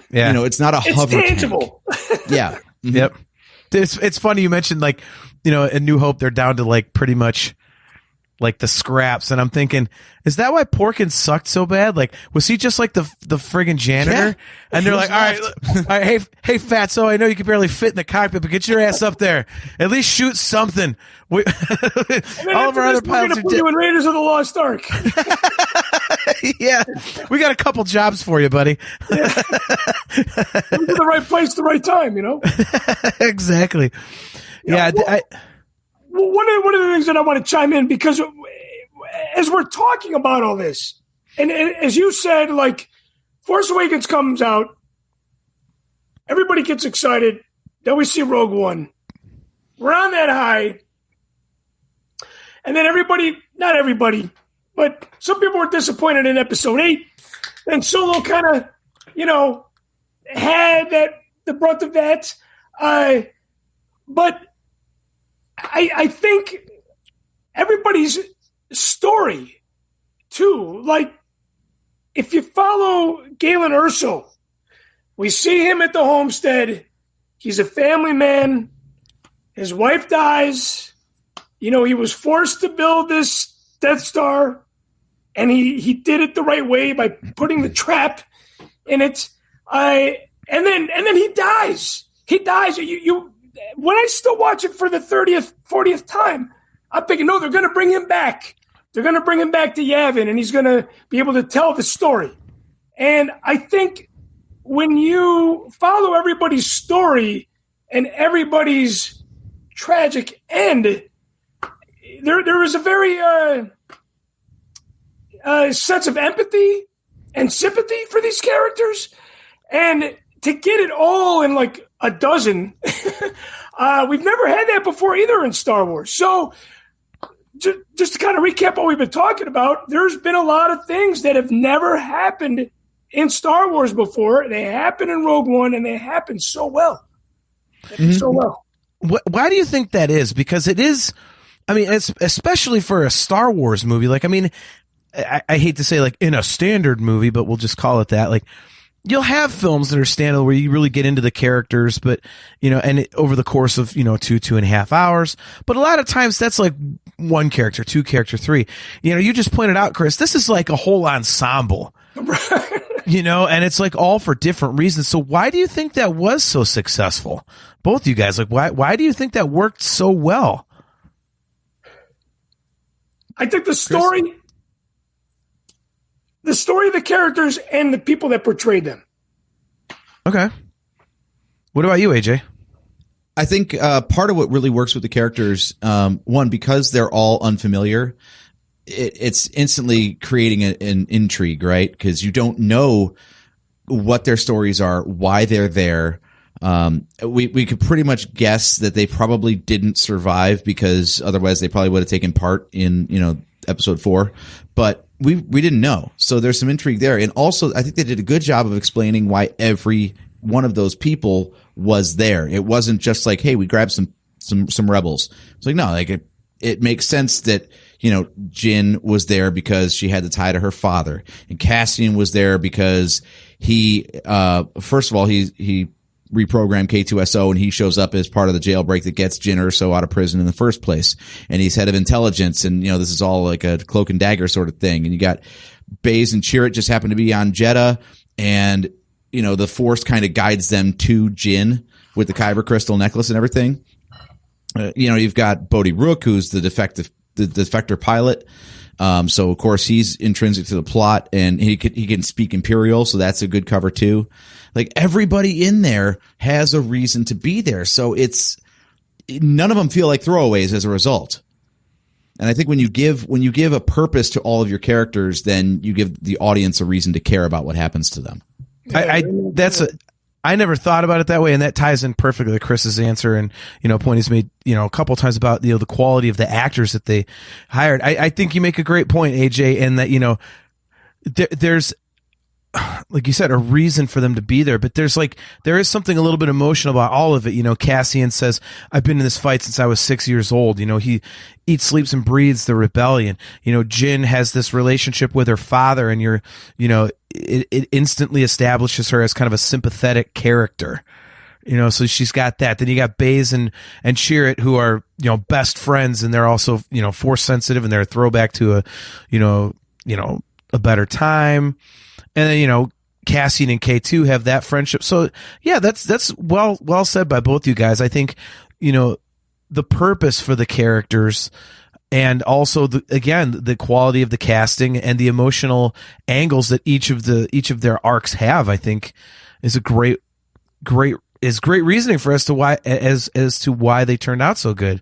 Yeah. It's not a hover tangible. tank. Yeah. Mm-hmm. Yep. It's funny you mentioned like, in New Hope, they're down to like pretty much like the scraps. And I'm thinking, is that why Porkins sucked so bad? Like, was he just like the friggin' janitor? Yeah. And they're like, all right, hey, Fatso, I know you can barely fit in the cockpit, but get your ass up there. At least shoot something. All of our other pilots are doing Raiders of the Lost Ark. Yeah, we got a couple jobs for you, buddy. Yeah. Come to the right place, the right time, Exactly. Yeah. One of the things that I want to chime in, because as we're talking about all this, and as you said, like Force Awakens comes out, everybody gets excited. Then we see Rogue One. We're on that high. And then not everybody, but some people were disappointed in Episode 8. And Solo kind of, had the brunt of that. But I think everybody's story, too, like if you follow Galen Erso, we see him at the homestead. He's a family man. His wife dies. He was forced to build this Death Star, and he did it the right way by putting the trap in it. And then he dies. He dies. When I still watch it for the 30th, 40th time, I'm thinking, no, they're going to bring him back. They're going to bring him back to Yavin, and he's going to be able to tell the story. And I think when you follow everybody's story and everybody's tragic end, there is a very sense of empathy and sympathy for these characters. And to get it all in like a dozen, we've never had that before either in Star Wars. So just to kind of recap what we've been talking about, there's been a lot of things that have never happened in Star Wars before. They happened in Rogue One, and they happened so well. Why do you think that is? Because it is, it's especially for a Star Wars movie. Like, I hate to say like in a standard movie, but we'll just call it that. Like, you'll have films that are standard where you really get into the characters, but, over the course of, 2.5 hours. But a lot of times that's like one character, two character, three. You just pointed out, Chris, this is like a whole ensemble, and it's like all for different reasons. So why do you think that was so successful? Both you guys, like, why do you think that worked so well? I think the story of the characters and the people that portrayed them. Okay. What about you, AJ? I think part of what really works with the characters, one, because they're all unfamiliar, it's instantly creating an intrigue, right? Because you don't know what their stories are, why they're there. We could pretty much guess that they probably didn't survive, because otherwise they probably would have taken part in, episode 4. But we didn't know. So there's some intrigue there. And also, I think they did a good job of explaining why every one of those people was there. It wasn't just like, hey, we grabbed some rebels. It's like, no, like it makes sense that, Jyn was there because she had the tie to her father, and Cassian was there because he, first of all, he reprogrammed K2SO, and he shows up as part of the jailbreak that gets Jyn Erso out of prison in the first place. And he's head of intelligence, and, this is all like a cloak and dagger sort of thing. And you got Baze and Chirrut just happen to be on Jeddah, and, the Force kind of guides them to Jyn. with the Kyber crystal necklace and everything. You've got Bodhi Rook, who's the defector pilot. So of course he's intrinsic to the plot, and he can speak Imperial, so that's a good cover too. Like, everybody in there has a reason to be there, so none of them feel like throwaways as a result. And I think when you give a purpose to all of your characters, then you give the audience a reason to care about what happens to them. I never thought about it that way, and that ties in perfectly with Chris's answer and, point he's made, a couple of times about, the quality of the actors that they hired. I think you make a great point, AJ, and that, there's, like you said, a reason for them to be there, but there is something a little bit emotional about all of it. Cassian says, I've been in this fight since I was 6 years old. He eats, sleeps, and breathes the rebellion. Jyn has this relationship with her father, and it instantly establishes her as kind of a sympathetic character. So she's got that. Then you got Baze and Chirrut, who are, best friends, and they're also, force sensitive, and they're a throwback to a better time. And then, Cassian and K2 have that friendship. So yeah, that's well said by both you guys. I think, the purpose for the characters, and also the quality of the casting and the emotional angles that each of their arcs have, I think is a great reasoning for us to why they turned out so good.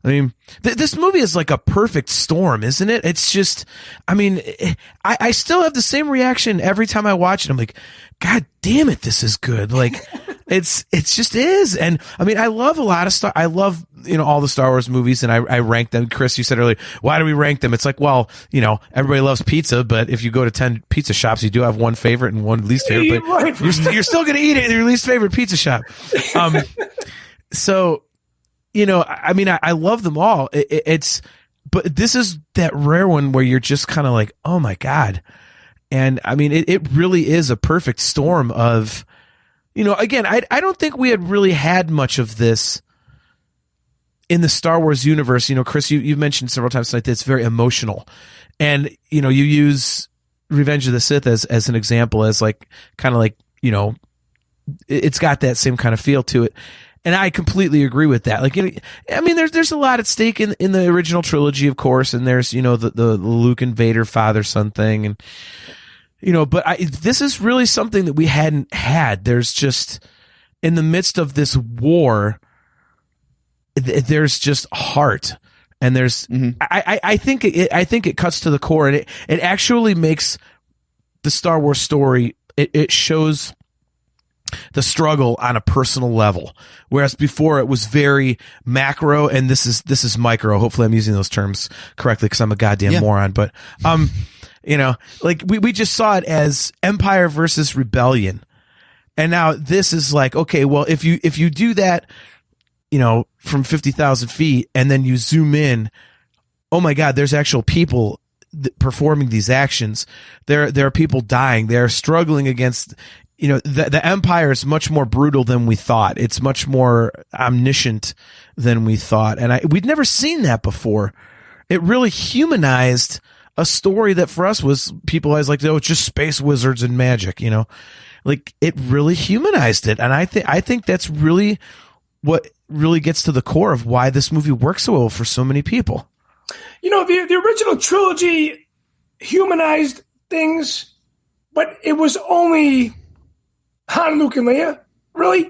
I mean, this movie is like a perfect storm, isn't it? It's just, I still have the same reaction every time I watch it. I'm like, God damn it, this is good. Like, it's just is. And I love a lot of I love, all the Star Wars movies, and I rank them. Chris, you said earlier, why do we rank them? It's like, well, everybody loves pizza, but if you go to 10 pizza shops, you do have one favorite and one least favorite, but you're still going to eat it at your least favorite pizza shop. So, I love them all. But this is that rare one where you're just kind of like, oh my God. And it really is a perfect storm of, again, I don't think we had really had much of this in the Star Wars universe. Chris, you've mentioned several times tonight that it's very emotional. And, you use Revenge of the Sith as an example, as it's got that same kind of feel to it. And I completely agree with that. Like, there's a lot at stake in the original trilogy, of course, and there's, the Luke and Vader father-son thing, and, but this is really something that we hadn't had. There's just, in the midst of this war, there's just heart, and there's, I think it cuts to the core, and it actually makes the Star Wars story, it shows the struggle on a personal level, whereas before it was very macro, and this is micro. Hopefully I'm using those terms correctly, because I'm a goddamn moron, but we just saw it as Empire versus Rebellion, and now this is like, okay, well, if you do that, from 50,000 feet, and then you zoom in, oh my God, there's actual people performing these actions. There are people dying. They're struggling against, the Empire is much more brutal than we thought. It's much more omniscient than we thought. And we'd never seen that before. It really humanized a story that for us was, people always like, oh, it's just space wizards and magic, like, it really humanized it. And I think that's really what really gets to the core of why this movie works so well for so many people. The original trilogy humanized things, but it was only Han, Luke, and Leia, really.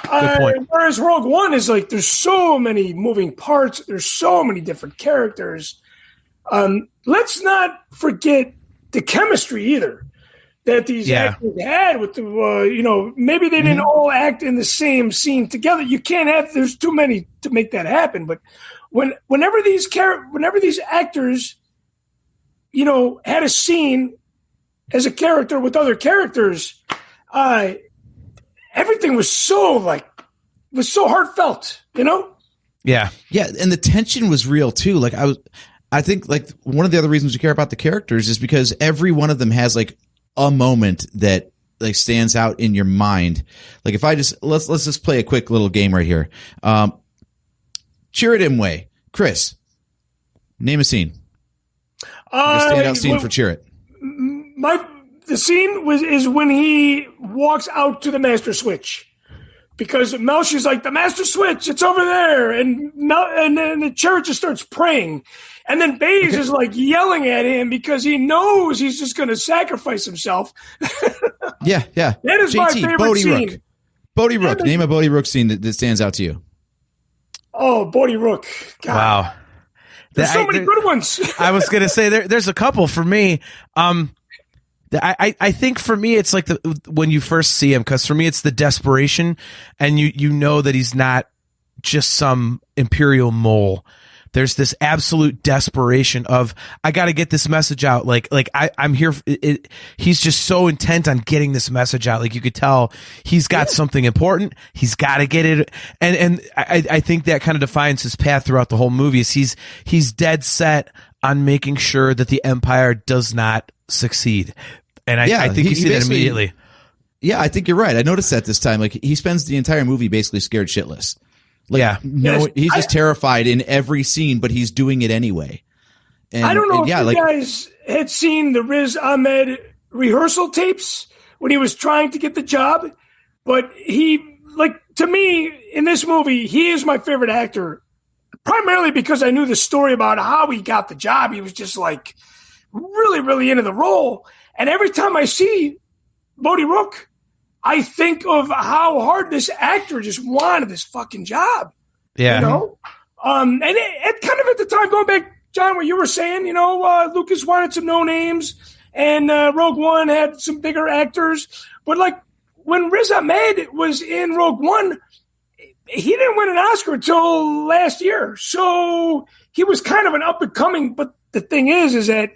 Good point. Whereas Rogue One is like, there's so many moving parts, there's so many different characters. Let's not forget the chemistry either that these actors had with the, maybe they didn't all act in the same scene together. You can't have, there's too many to make that happen. But whenever these actors, had a scene as a character with other characters, everything was so heartfelt, Yeah. And the tension was real too. Like, I think like one of the other reasons you care about the characters is because every one of them has like a moment that like stands out in your mind. Like, if I let's just play a quick little game right here. Chirrut Imwe. Chris, name a scene. Standout scene for Chirrut. The scene is when he walks out to the master switch. because Melchi's like, the master switch, it's over there. And then the Chirrut just starts praying. And then Baze is like yelling at him because he knows he's just going to sacrifice himself. Yeah. That is my favorite Bodhi scene. Rook. Bodhi Rook. Name a Bodhi Rook scene that stands out to you. Oh, Bodhi Rook. God. Wow. There's so many good ones. I was going to say there's a couple for me. I think for me, it's like when you first see him, because for me, it's the desperation, and you know that he's not just some Imperial mole. There's this absolute desperation of, I got to get this message out. Like I'm here. He's just so intent on getting this message out. Like you could tell he's got something important. He's got to get it. And I think that kind of defines his path throughout the whole movie. Is he's dead set on making sure that the Empire does not succeed. And I think you see that immediately. Yeah, I think you're right. I noticed that this time. Like, he spends the entire movie basically scared shitless. Like, he's just terrified in every scene, but he's doing it anyway. And, I don't know if you guys had seen the Riz Ahmed rehearsal tapes when he was trying to get the job, but to me, in this movie, he is my favorite actor, primarily because I knew the story about how he got the job. He was just like really, really into the role. And every time I see Bodhi Rook, I think of how hard this actor just wanted this fucking job. Yeah. You know? And it kind of at the time, going back, John, what you were saying, Lucas wanted some no names, and Rogue One had some bigger actors. But like when Riz Ahmed was in Rogue One, he didn't win an Oscar until last year. So he was kind of an up and coming. But the thing is that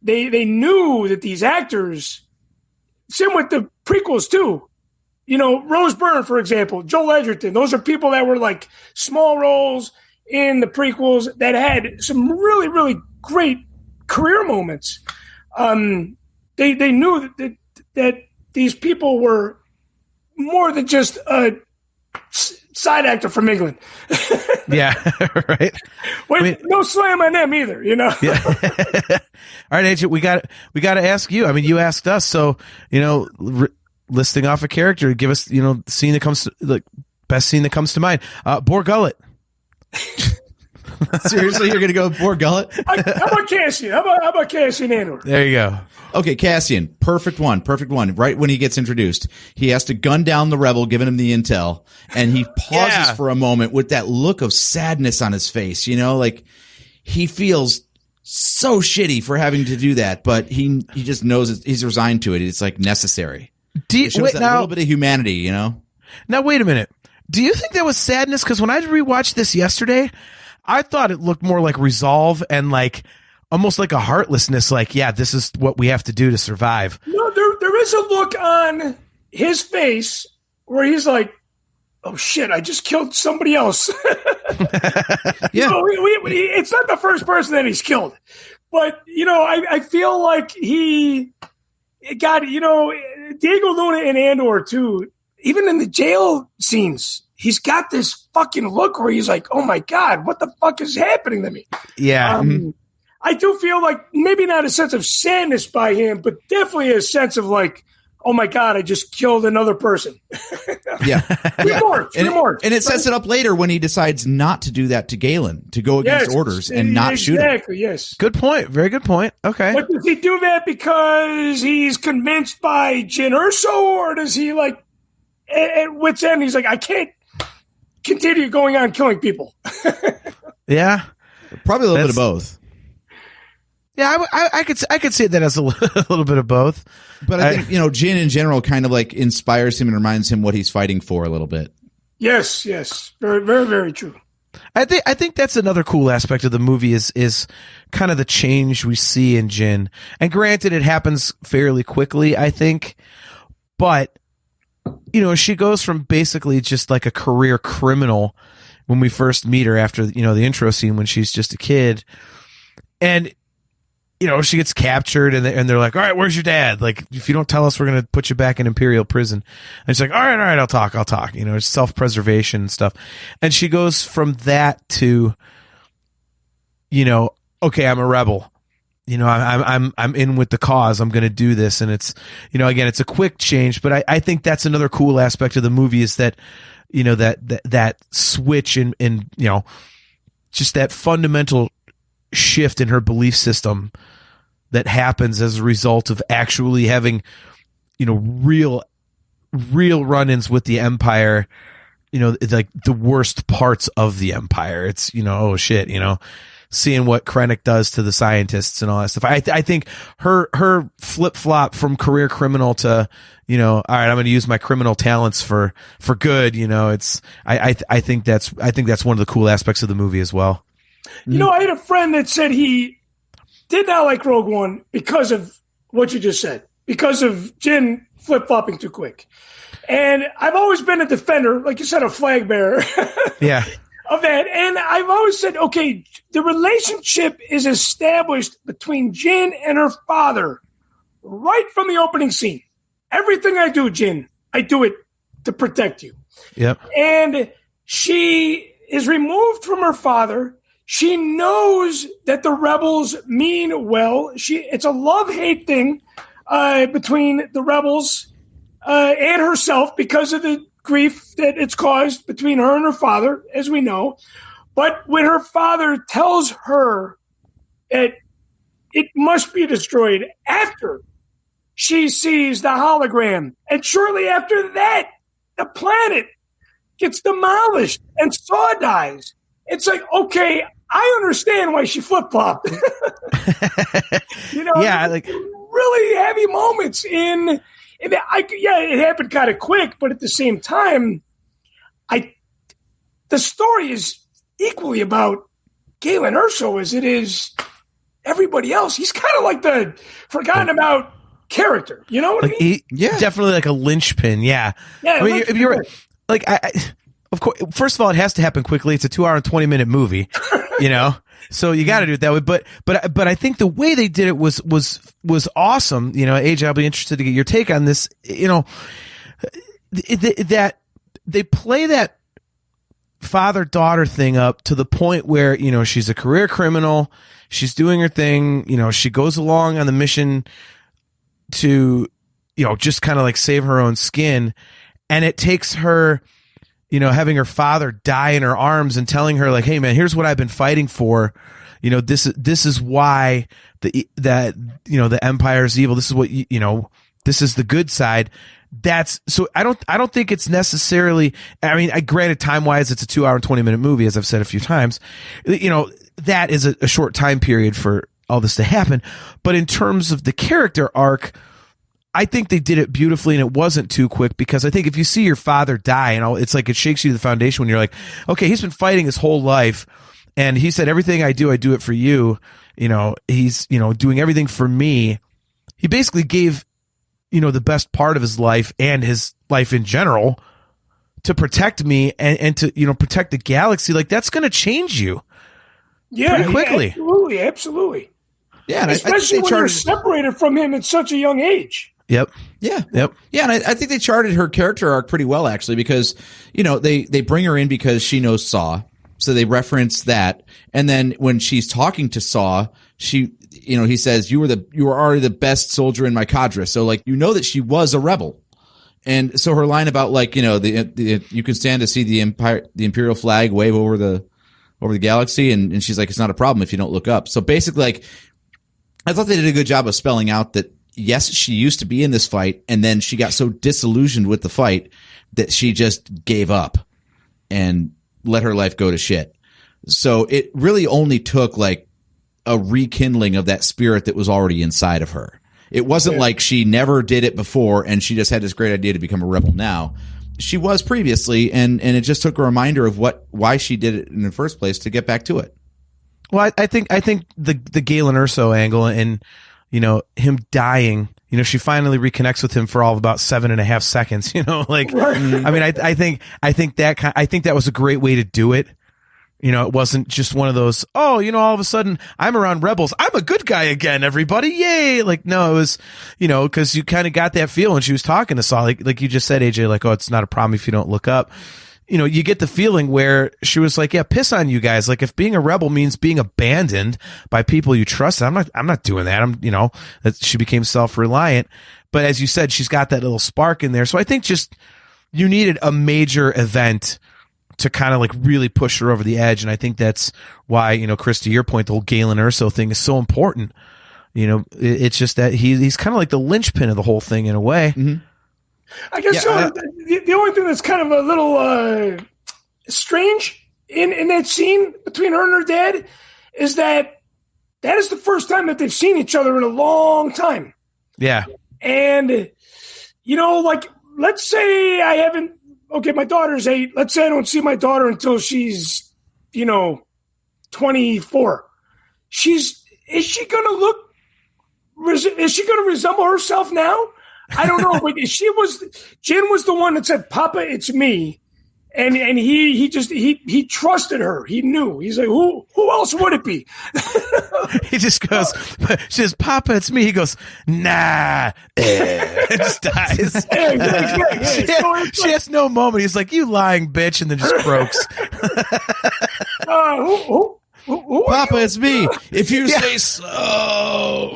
they knew that these actors, same with the prequels too. Rose Byrne, for example, Joel Edgerton, those are people that were like small roles in the prequels that had some really, really great career moments. They knew that these people were more than just a side actor from England. Yeah, right. No slam on them either, Yeah. All right, Agent, we got to ask you. I mean, you asked us, so listing off a character, give us the scene that comes to, best scene that comes to mind. Bor Gullet. Seriously, you're gonna go with Bor Gullet? How about Cassian? How about Cassian Andor? There you go. Okay, Cassian, perfect one. Right when he gets introduced, he has to gun down the rebel, giving him the intel, and he pauses for a moment with that look of sadness on his face. Like he feels so shitty for having to do that, but he just knows he's resigned to it. It's like necessary. It shows that little bit of humanity, Now, wait a minute. Do you think that was sadness? Because when I rewatched this yesterday, I thought it looked more like resolve and like almost like a heartlessness. Like, yeah, this is what we have to do to survive. No, there is a look on his face where he's like, "Oh shit, I just killed somebody else." Yeah, it's not the first person that he's killed, but I feel like he got Diego Luna and Andor too. Even in the jail scenes, he's got this fucking look where he's like, "Oh my God, what the fuck is happening to me?" Yeah. I do feel like maybe not a sense of sadness by him, but definitely a sense of like, "Oh my God, I just killed another person." Yeah. Remorse. And it sets it up later when he decides not to do that to Galen, to go against orders and not shoot him. Exactly, yes. Good point. Very good point. Okay. But does he do that because he's convinced by Jyn Erso, or does he like at wit's end, he's like, I can't continue going on killing people? Yeah. Probably a little bit of both. Yeah, I could see that as a little bit of both. But I think, Jyn in general kind of like inspires him and reminds him what he's fighting for a little bit. Yes. Very, very, very true. I think that's another cool aspect of the movie is kind of the change we see in Jyn. And granted, it happens fairly quickly, I think. But, she goes from basically just like a career criminal when we first meet her after, the intro scene when she's just a kid. And she gets captured and they're like, "All right, where's your dad? Like, if you don't tell us, we're going to put you back in Imperial prison." And she's like, all right, I'll talk. It's self-preservation and stuff. And she goes from that to, okay, I'm a rebel. I'm in with the cause. I'm going to do this. And it's, again, it's a quick change, but I think that's another cool aspect of the movie is that, that switch in just that fundamental shift in her belief system that happens as a result of actually having, real run-ins with the Empire, like the worst parts of the Empire. It's, oh shit, seeing what Krennic does to the scientists and all that stuff. I think her flip-flop from career criminal to, all right, I'm going to use my criminal talents for good. I think that's one of the cool aspects of the movie as well. I had a friend that said he did not like Rogue One because of what you just said, because of Jyn flip-flopping too quick. And I've always been a defender, like you said, a flag bearer. Yeah. Of that. And I've always said, okay, the relationship is established between Jyn and her father right from the opening scene. Everything I do, Jyn, I do it to protect you. Yep. And she is removed from her father. She knows that the rebels mean well. It's a love-hate thing between the rebels and herself because of the grief that it's caused between her and her father, as we know. But when her father tells her that it must be destroyed after she sees the hologram, and shortly after that, the planet gets demolished and Saw dies. It's like, okay, I understand why she flip-flopped. Yeah, like really heavy moments in it happened kind of quick, but at the same time, the story is equally about Galen Erso as it is everybody else. He's kind of like the forgotten about character. You know what I mean? Definitely like a linchpin. Yeah. Yeah. I mean, you're right. Like, of course, first of all, it has to happen quickly. It's a 2 hour and 20-minute movie, so you got to do it that way. But I think the way they did it was awesome. AJ, I'll be interested to get your take on this. That they play that father-daughter thing up to the point where, she's a career criminal. She's doing her thing. She goes along on the mission to, just kind of like save her own skin. And it takes her, having her father die in her arms and telling her like, hey man, here's what I've been fighting for. This is why the Empire is evil. This is what, this is the good side. That's so I don't think it's necessarily, I mean, granted time wise, it's a 2 hour and 20-minute movie, as I've said a few times, that is a short time period for all this to happen. But in terms of the character arc, I think they did it beautifully, and it wasn't too quick, because I think if you see your father die, it's like it shakes you to the foundation when you're like, okay, he's been fighting his whole life, and he said, everything I do it for you. He's, doing everything for me. He basically gave, the best part of his life and his life in general to protect me and to, protect the galaxy. Like, that's going to change you. Yeah, pretty quickly. Absolutely. Yeah, and especially when you're separated from him at such a young age. Yep. Yeah. Yep. Yeah, and I think they charted her character arc pretty well, actually, because, they bring her in because she knows Saw. So they reference that. And then when she's talking to Saw, he says, you were already the best soldier in my cadre. So like, that she was a rebel. And so her line about like, you can stand to see the Imperial flag wave over the galaxy. And she's like, it's not a problem if you don't look up. So basically, like, I thought they did a good job of spelling out that, yes, she used to be in this fight, and then she got so disillusioned with the fight that she just gave up and let her life go to shit. So it really only took like a rekindling of that spirit that was already inside of her. It wasn't like she never did it before and she just had this great idea to become a rebel now. She was previously, and it just took a reminder of why she did it in the first place to get back to it. Well, I think the Galen Erso angle and, him dying, she finally reconnects with him for all of about 7.5 seconds, like, I mean, I think that was a great way to do it. It wasn't just one of those, all of a sudden I'm around rebels, I'm a good guy again, everybody, yay. Like, no, it was, cause you kind of got that feel when she was talking to Saw, like you just said, AJ, like, oh, it's not a problem if you don't look up. You get the feeling where she was like, yeah, piss on you guys. Like, if being a rebel means being abandoned by people you trust, I'm not doing that. That she became self-reliant. But as you said, she's got that little spark in there. So I think just, you needed a major event to kind of like really push her over the edge. And I think that's why, you know, Chris, to your point, the whole Galen Erso thing is so important. You know, it's just that he's kind of like the linchpin of the whole thing in a way. Mm-hmm. I guess the only thing that's kind of a little strange in that scene between her and her dad is that is the first time that they've seen each other in a long time. Yeah. And, you know, like, let's say I haven't, okay, my daughter's 8. Let's say I don't see my daughter until she's, you know, 24. Is she going to resemble herself now? I don't know. But Jen was the one that said, "Papa, it's me." And he trusted her. He knew. He's like, who else would it be? He just goes, she says, "Papa, it's me." He goes, "Nah." And just dies. She has no moment. He's like, "You lying bitch," and then just croaks. Who Papa, it's me. If you say so.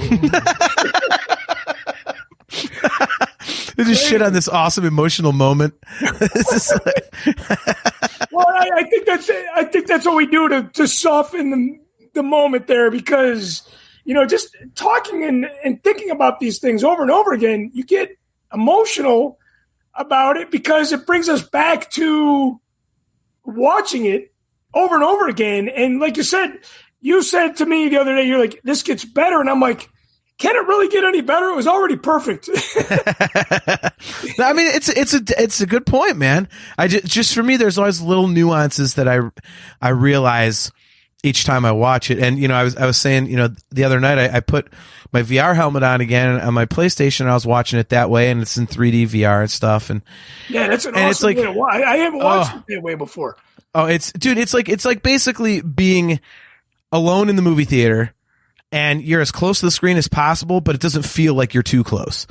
They just shit on this awesome emotional moment. Well, I think that's what we do to soften the moment there, because, you know, just talking and thinking about these things over and over again, you get emotional about it because it brings us back to watching it over and over again. And like you said to me the other day, you're like, this gets better. And I'm like, can it really get any better? It was already perfect. I mean, it's a good point, man. Just for me, there's always little nuances that I realize each time I watch it. And, you know, I was saying, you know, the other night I put my VR helmet on again on my PlayStation. And I was watching it that way, and it's in 3D VR and stuff. And yeah, that's an awesome way to watch. I haven't watched it that way before. Oh, it's like basically being alone in the movie theater, and you're as close to the screen as possible, but it doesn't feel like you're too close.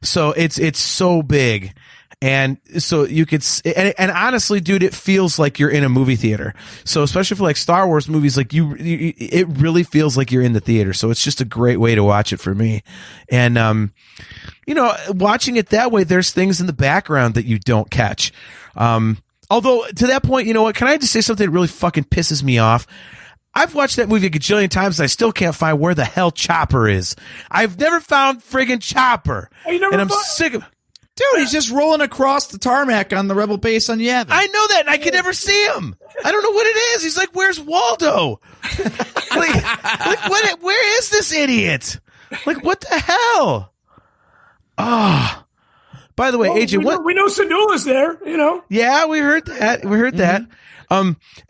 So it's so big. And so you could, and honestly, dude, it feels like you're in a movie theater. So especially for like Star Wars movies, like it really feels like you're in the theater. So it's just a great way to watch it for me. And, you know, watching it that way, there's things in the background that you don't catch. Although to that point, you know what, can I just say something that really fucking pisses me off? I've watched that movie a gajillion times, and I still can't find where the hell Chopper is. I've never found friggin' Chopper. And I'm sick of... Dude, he's just rolling across the tarmac on the Rebel base on Yavin. I know that, and I can never see him. I don't know what it is. He's like, "Where's Waldo?" like where is this idiot? Like, what the hell? Oh. By the way, AJ, we know Syndulla's there, you know? Yeah, we heard that. That.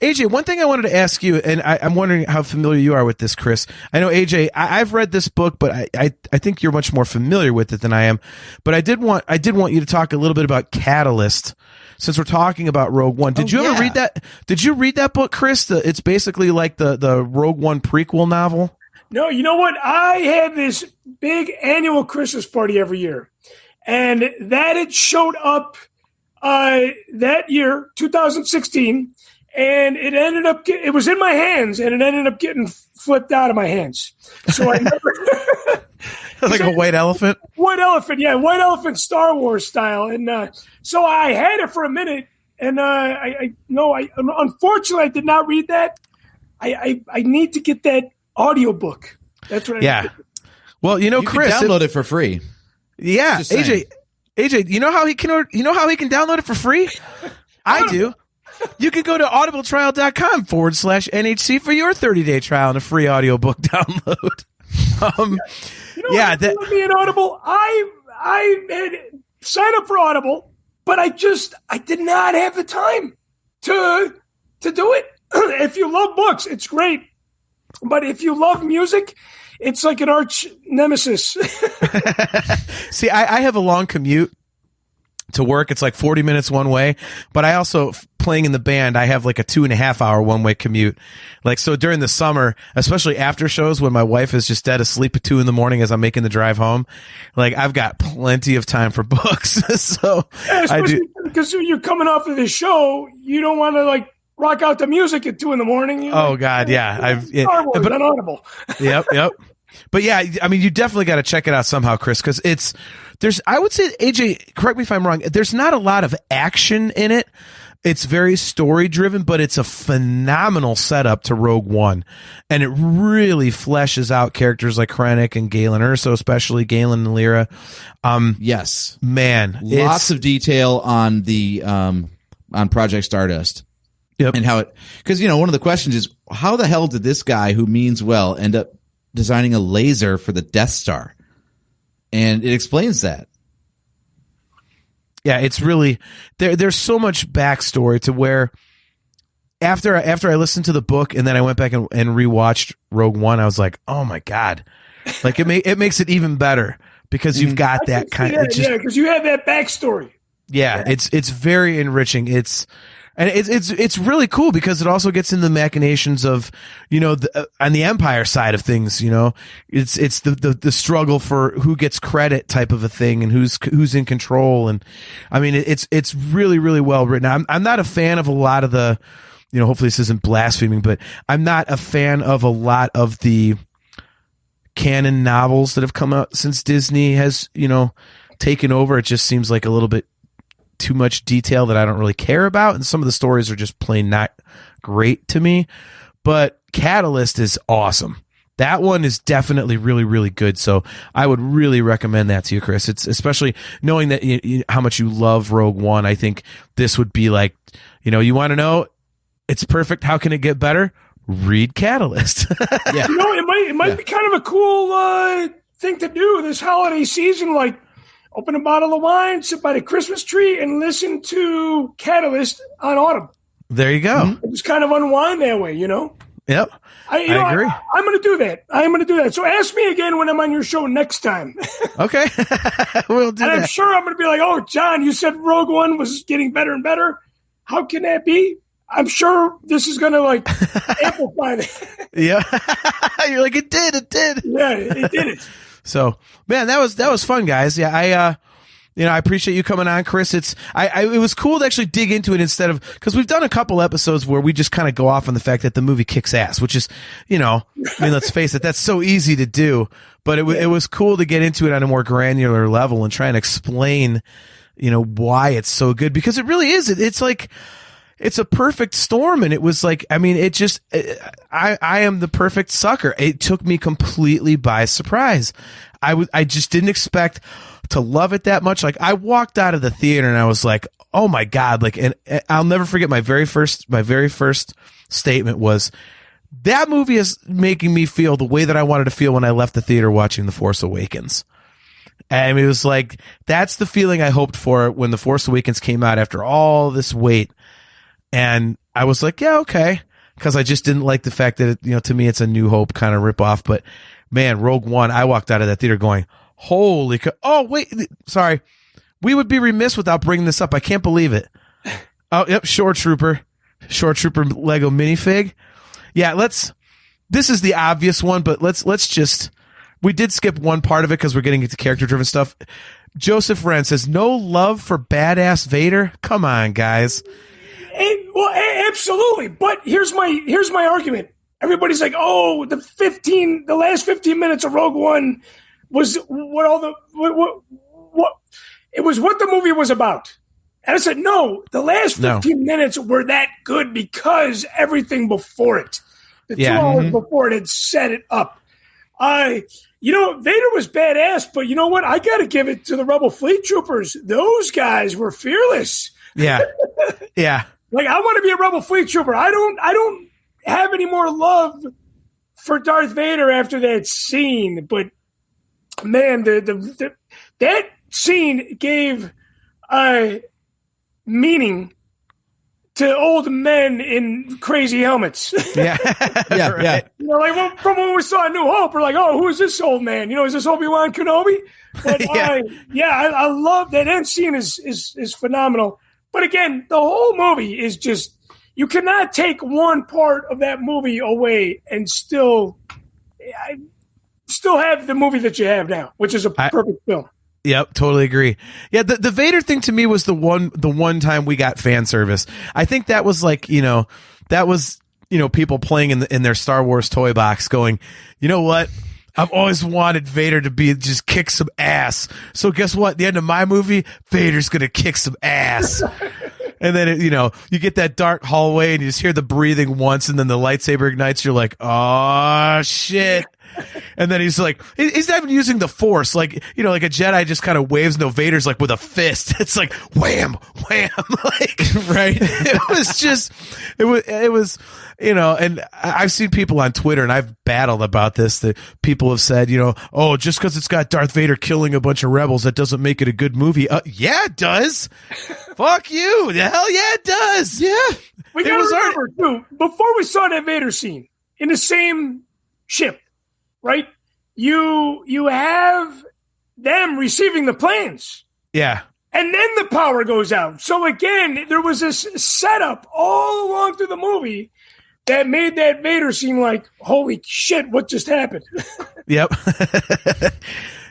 AJ, one thing I wanted to ask you, and I'm wondering how familiar you are with this, Chris. I know, AJ, I've read this book, but I think you're much more familiar with it than I am. But I did want you to talk a little bit about Catalyst, since we're talking about Rogue One. Did you ever read that? Did you read that book, Chris? It's basically like the Rogue One prequel novel. No, you know what? I have this big annual Christmas party every year, and that it showed up that year, 2016. And it ended up, it was in my hands, and it ended up getting flipped out of my hands. So I never. Like a white elephant? White elephant, yeah. White elephant Star Wars style. And so I had it for a minute, and unfortunately, I did not read that. I need to get that audiobook. That's what I need. Well, you know, Chris. Can download it for free. Yeah. AJ, you know how he can download it for free? I do. You can go to audibletrial.com/NHC for your 30-day trial and a free audiobook download. That would be an Audible. I had signed up for Audible, but I did not have the time to do it. If you love books, it's great. But if you love music, it's like an arch nemesis. See, I have a long commute to work. It's like 40 minutes one way, but I also, playing in the band, I have like a 2.5 hour one-way commute. Like, so during the summer, especially after shows when my wife is just dead asleep at 2 a.m. as I'm making the drive home, like, I've got plenty of time for books. So I do, because you're coming off of the show, you don't want to like rock out the music at 2 a.m. Oh God. Yeah. Star Wars on Audible. Yep. But yeah, I mean, you definitely got to check it out somehow, Chris, because I would say, AJ, correct me if I'm wrong, there's not a lot of action in it. It's very story driven, but it's a phenomenal setup to Rogue One. And it really fleshes out characters like Krennic and Galen Erso, especially Galen and Lyra. Yes. Man. Lots of detail on the on Project Stardust. Yep. And how it, because, one of the questions is, how the hell did this guy who means well end up designing a laser for the Death Star? And it explains that. Yeah, it's really there's so much backstory to where after I listened to the book and then I went back and rewatched Rogue One, I was like, oh my God. Like it makes it even better because you've got that kind of because you have that backstory. Yeah, it's very enriching. It's really cool because it also gets into the machinations of, on the Empire side of things, it's the struggle for who gets credit type of a thing and who's in control. And I mean, it's really, really well written. I'm not a fan of a lot of the, hopefully this isn't blaspheming, but I'm not a fan of a lot of the canon novels that have come out since Disney has, taken over. It just seems like a little bit too much detail that I don't really care about, and some of the stories are just plain not great to me. But Catalyst is awesome. That one is definitely really, really good. So I would really recommend that to you, Chris. It's especially knowing that how much you love Rogue One. I think this would be like, you want to know it's perfect. How can it get better? Read Catalyst. Yeah, it might be kind of a cool thing to do this holiday season, like. Open a bottle of wine, sit by the Christmas tree, and listen to Catalyst on Autumn. There you go. Just kind of unwind that way, Yep. I agree. I'm going to do that. So ask me again when I'm on your show next time. Okay. We'll do and that. I'm sure I'm going to be like, oh, John, you said Rogue One was getting better and better. How can that be? I'm sure this is going to amplify that. Yeah. You're like, it did. Yeah, it did it. So, man, that was fun, guys. Yeah, I appreciate you coming on, Chris. It was cool to actually dig into it instead of, because we've done a couple episodes where we just kind of go off on the fact that the movie kicks ass, which is, let's face it, that's so easy to do. But it was cool to get into it on a more granular level and try and explain, why it's so good, because it really is. It's like, it's a perfect storm. And it was like, I am the perfect sucker. It took me completely by surprise. I just didn't expect to love it that much. Like, I walked out of the theater and I was like, oh my God. Like, and I'll never forget my very first statement was, that movie is making me feel the way that I wanted to feel when I left the theater watching The Force Awakens. And it was like, that's the feeling I hoped for when The Force Awakens came out after all this wait. And I was like, yeah, okay. Because I just didn't like the fact that, to me, it's a New Hope kind of ripoff. But man, Rogue One, I walked out of that theater going, holy oh, wait, sorry. We would be remiss without bringing this up. I can't believe it. Oh, yep, Shore Trooper Lego minifig. Yeah, this is the obvious one, but let's just, we did skip one part of it because we're getting into character-driven stuff. Joseph Wren says, no love for badass Vader? Come on, guys. Absolutely. But here's my argument. Everybody's like, oh, the last 15 minutes of Rogue One was what it was what the movie was about. And I said, no, the last 15 minutes were that good because everything before it, the 2 hours before it had set it up. Vader was badass, but you know what? I got to give it to the Rebel Fleet Troopers. Those guys were fearless. Yeah. Yeah. Like, I want to be a Rebel Fleet Trooper. I don't have any more love for Darth Vader after that scene. But man, that scene gave meaning to old men in crazy helmets. Yeah. Yeah. From when we saw New Hope, we're like, oh, who is this old man? Is this Obi-Wan Kenobi? But I love that end scene is phenomenal. But again, the whole movie is just, you cannot take one part of that movie away and still have the movie that you have now, which is a perfect film. Yep, totally agree. Yeah, the Vader thing to me was the one time we got fan service. I think that was like, people playing in their Star Wars toy box going, you know what? I've always wanted Vader to just kick some ass. So guess what? At the end of my movie, Vader's going to kick some ass. And then, you get that dark hallway and you just hear the breathing once and then the lightsaber ignites. You're like, oh, shit. And then he's like, he's not even using the force. Like, like a Jedi just kind of waves. No, Vader's like with a fist. It's like, wham, wham. Like, right. It was, and I've seen people on Twitter and I've battled about this, that people have said, oh, just because it's got Darth Vader killing a bunch of rebels, that doesn't make it a good movie. Yeah, it does. Fuck you. The hell yeah, it does. Yeah. We got to remember, too, before we saw that Vader scene in the same ship, right? You have them receiving the plans. Yeah. And then the power goes out. So again, there was this setup all along through the movie that made that Vader seem like, holy shit, what just happened? Yep.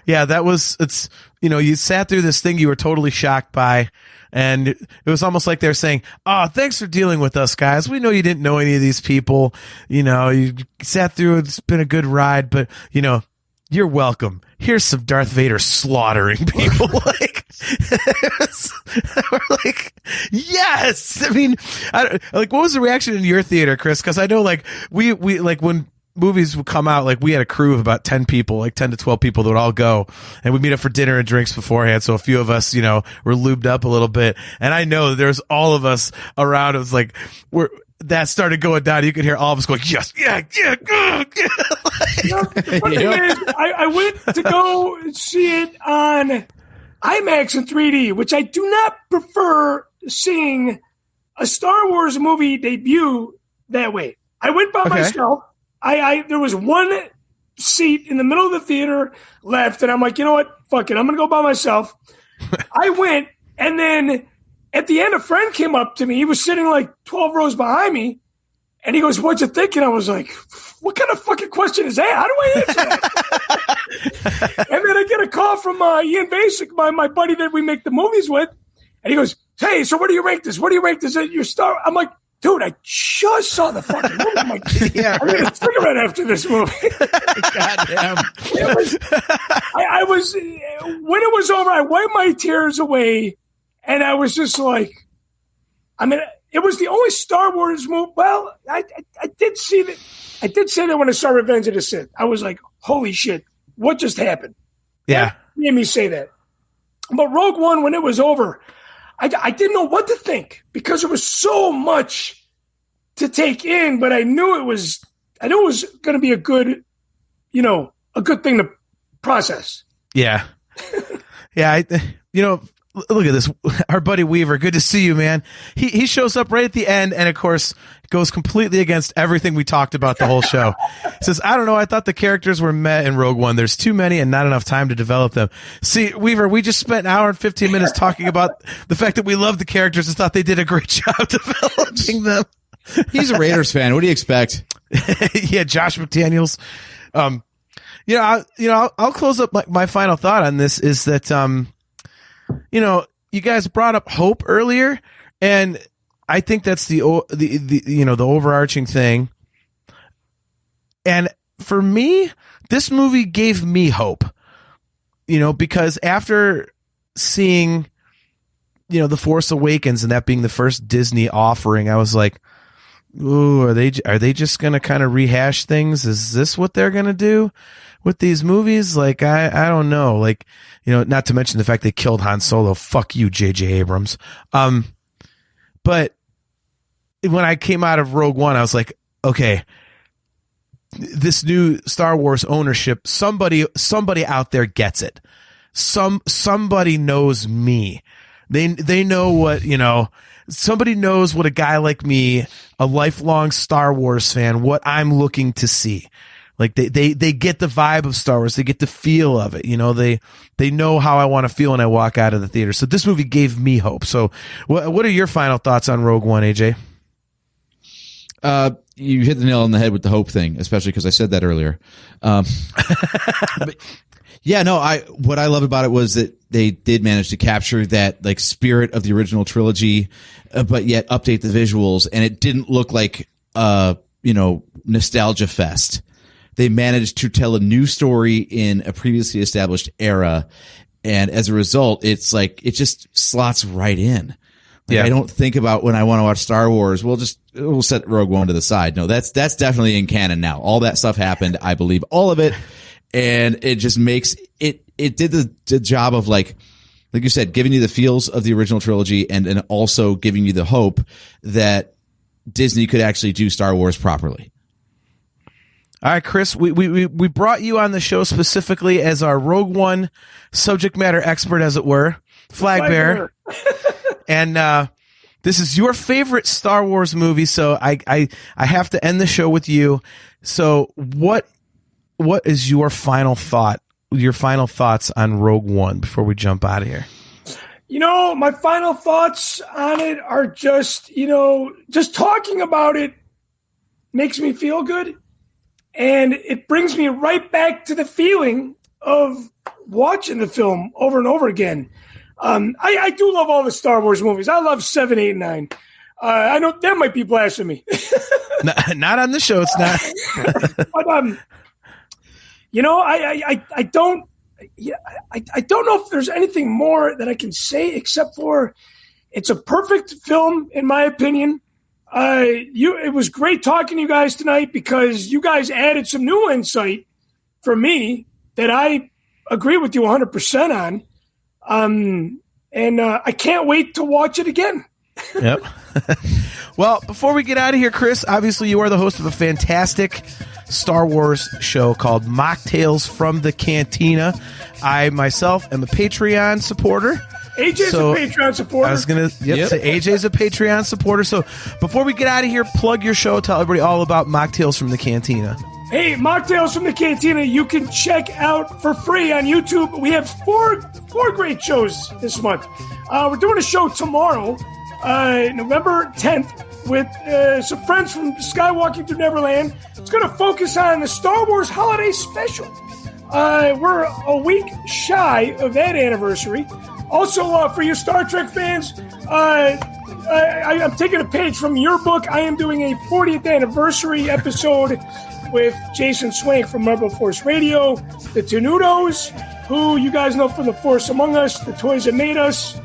Yeah, you sat through this thing you were totally shocked by. And it was almost like they're saying, oh, thanks for dealing with us, guys. We know you didn't know any of these people. You sat through it. It's been a good ride, but, you're welcome. Here's some Darth Vader slaughtering people. We're like, yes. I mean, what was the reaction in your theater, Chris? Because I know, we when movies would come out, we had a crew of about 10 people, 10 to 12 people that would all go, and we'd meet up for dinner and drinks beforehand. So a few of us, were lubed up a little bit. And I know there's all of us around. It was like, that started going down. You could hear all of us going, yes, yeah, good. The funny thing is, I went to go see it on IMAX in 3D, which I do not prefer seeing a Star Wars movie debut that way. I went by myself. There was one seat in the middle of the theater left, and I'm like, you know what? Fuck it. I'm going to go by myself. I went, and then at the end, a friend came up to me. He was sitting 12 rows behind me, and he goes, what'd you think? And I was like, what kind of fucking question is that? How do I answer that? And then I get a call from Ian Basic, my buddy that we make the movies with, and he goes, hey, so what do you rank this? What do you rank this? Your star? I'm like, dude, I just saw the fucking movie. I'm like, I'm going to cigarette after this movie. Goddamn. I was, when it was over, I wiped my tears away, and I was just like, it was the only Star Wars movie. Well, I did see that. I did say that when I saw Revenge of the Sith. I was like, holy shit, what just happened? Yeah. That made me say that. But Rogue One, when it was over, I didn't know what to think because there was so much to take in, but I knew it was going to be a good thing to process. Yeah. Yeah. Look at this. Our buddy Weaver. Good to see you, man. He shows up right at the end and, of course, goes completely against everything we talked about the whole show. He says, I don't know. I thought the characters were met in Rogue One. There's too many and not enough time to develop them. See, Weaver, we just spent an hour and 15 minutes talking about the fact that we love the characters and thought they did a great job developing them. He's a Raiders fan. What do you expect? Yeah, Josh McDaniels. I'll close up my final thought on this is that, you guys brought up hope earlier, and I think that's the overarching thing. And for me, this movie gave me hope, because after seeing, The Force Awakens and that being the first Disney offering, I was like, ooh, are they just going to kind of rehash things? Is this what they're going to do with these movies? I don't know. Not to mention the fact they killed Han Solo. Fuck you, J.J. Abrams. But when I came out of Rogue One, I was like, okay, this new Star Wars ownership, somebody out there gets it. Somebody knows me. They know what, somebody knows what a guy like me, a lifelong Star Wars fan, what I'm looking to see. They get the vibe of Star Wars. They get the feel of it. They know how I want to feel when I walk out of the theater. So this movie gave me hope. So what are your final thoughts on Rogue One, AJ? You hit the nail on the head with the hope thing, especially because I said that earlier. But yeah, no, what I love about it was that they did manage to capture that spirit of the original trilogy, but yet update the visuals, and it didn't look like nostalgia fest. they managed to tell a new story in a previously established era. And as a result, it's like, it just slots right in. Like, I don't think about when I want to watch Star Wars. We'll set Rogue One to the side. No, that's definitely in canon now. All that stuff happened. I believe all of it. And it just makes it did the job of like you said, giving you the feels of the original trilogy and also giving you the hope that Disney could actually do Star Wars properly. All right, Chris, we brought you on the show specifically as our Rogue One subject matter expert, as it were, flag bearer. And this is your favorite Star Wars movie, so I have to end the show with you. So what is your final thought, your final thoughts on Rogue One before we jump out of here? My final thoughts on it are just talking about it makes me feel good. And it brings me right back to the feeling of watching the film over and over again. I do love all the Star Wars movies. I love 7, 8, and 9. I know that might be blasphemy. Not on the show. It's not. But I don't know if there's anything more that I can say except for it's a perfect film in my opinion. It was great talking to you guys tonight because you guys added some new insight for me that I agree with you 100% on. And I can't wait to watch it again. Yep. Well, before we get out of here, Chris, obviously you are the host of a fantastic Star Wars show called Machtails From The Cantina. I myself am a Patreon supporter. AJ's a Patreon supporter. I was going to say AJ's a Patreon supporter. So before we get out of here, plug your show. Tell everybody all about Machtails From The Cantina. Hey, Machtails From The Cantina, you can check out for free on YouTube. We have four great shows this month. We're doing a show tomorrow, November 10th, with some friends from Skywalking Through Neverland. It's going to focus on the Star Wars Holiday Special. We're a week shy of that anniversary. Also, for you Star Trek fans, I'm taking a page from your book. I am doing a 40th anniversary episode with Jason Swank from Rebel Force Radio, the Tenudos, who you guys know from The Force Among Us, The Toys That Made Us,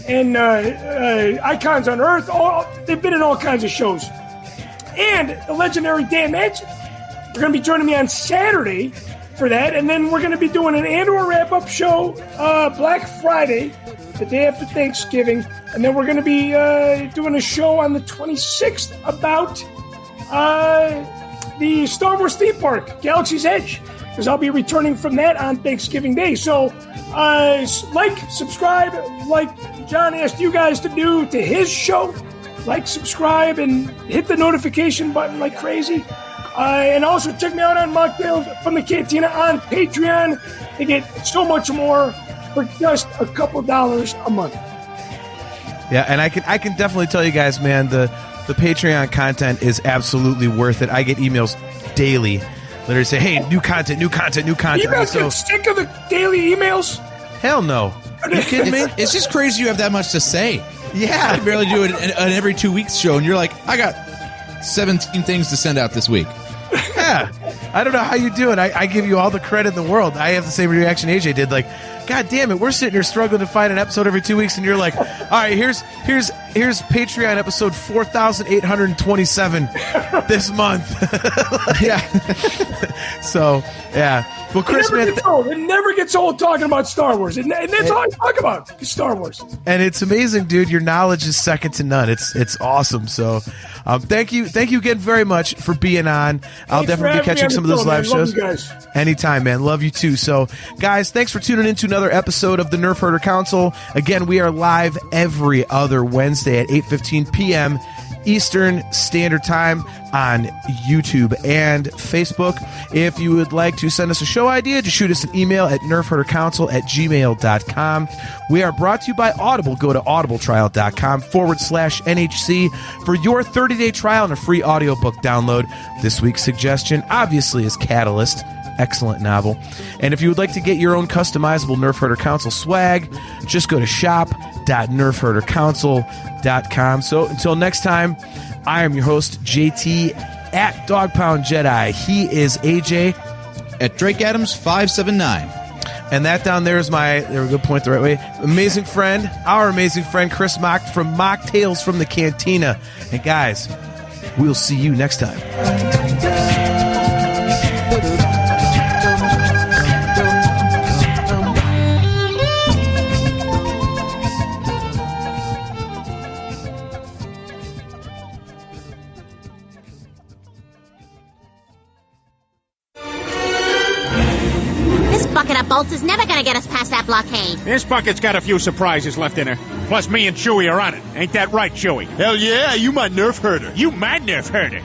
and Icons on Earth. They've been in all kinds of shows. And the legendary Dan Madsen. They're going to be joining me on Saturday for that, and then we're going to be doing an Andor wrap-up show Black Friday, the day after Thanksgiving, and then we're going to be doing a show on the 26th about the Star Wars theme park, Galaxy's Edge, because I'll be returning from that on Thanksgiving Day. So subscribe, like John asked you guys to do to his show. Like, subscribe, and hit the notification button like crazy. And also check me out on Machtails From The Cantina on Patreon to get so much more for just a couple dollars a month. Yeah, and I can definitely tell you guys, man, the Patreon content is absolutely worth it. I get emails daily, literally say, "Hey, new content." You guys get sick of the daily emails? Hell no. Are you kidding me? It's just crazy you have that much to say. Yeah, I barely do an every 2 weeks show, and you're like, I got 17 things to send out this week. Yeah, I don't know how you do it. I give you all the credit in the world. I have the same reaction AJ did. Like, God damn it, we're sitting here struggling to find an episode every 2 weeks, and you're like, all right, here's Patreon episode 4,827 this month. Yeah. So yeah. Well, Chris, it never gets old talking about Star Wars, and that's all I talk about is Star Wars. And it's amazing, dude. Your knowledge is second to none. It's awesome. So, thank you again very much for being on. I'll definitely be catching some of those live shows. Anytime, man. Love you too. So, guys, thanks for tuning in to another episode of the Nerf Herder Council. Again, we are live every other Wednesday at 8:15 p.m. Eastern Standard Time on YouTube and Facebook. If you would like to send us a show idea, just shoot us an email at nerfherdercouncil@gmail.com. We are brought to you by Audible. Go to audibletrial.com/NHC for your 30-day trial and a free audiobook download. This week's suggestion, obviously, is Catalyst. Excellent novel. And if you would like to get your own customizable Nerf Herder Council swag, just go to shop.nerfherdercouncil.com. So until next time, I am your host, JT at Dog Pound Jedi. He is AJ. At Drake Adams 579. And that down there is there we go, point the right way. Amazing friend, our amazing friend, Cris Macht from Machtails From The Cantina. And guys, we'll see you next time. Bucket of bolts is never gonna get us past that blockade. This bucket's got a few surprises left in her. Plus, me and Chewie are on it. Ain't that right, Chewie? Hell yeah, you my nerf herder. You my nerf herder.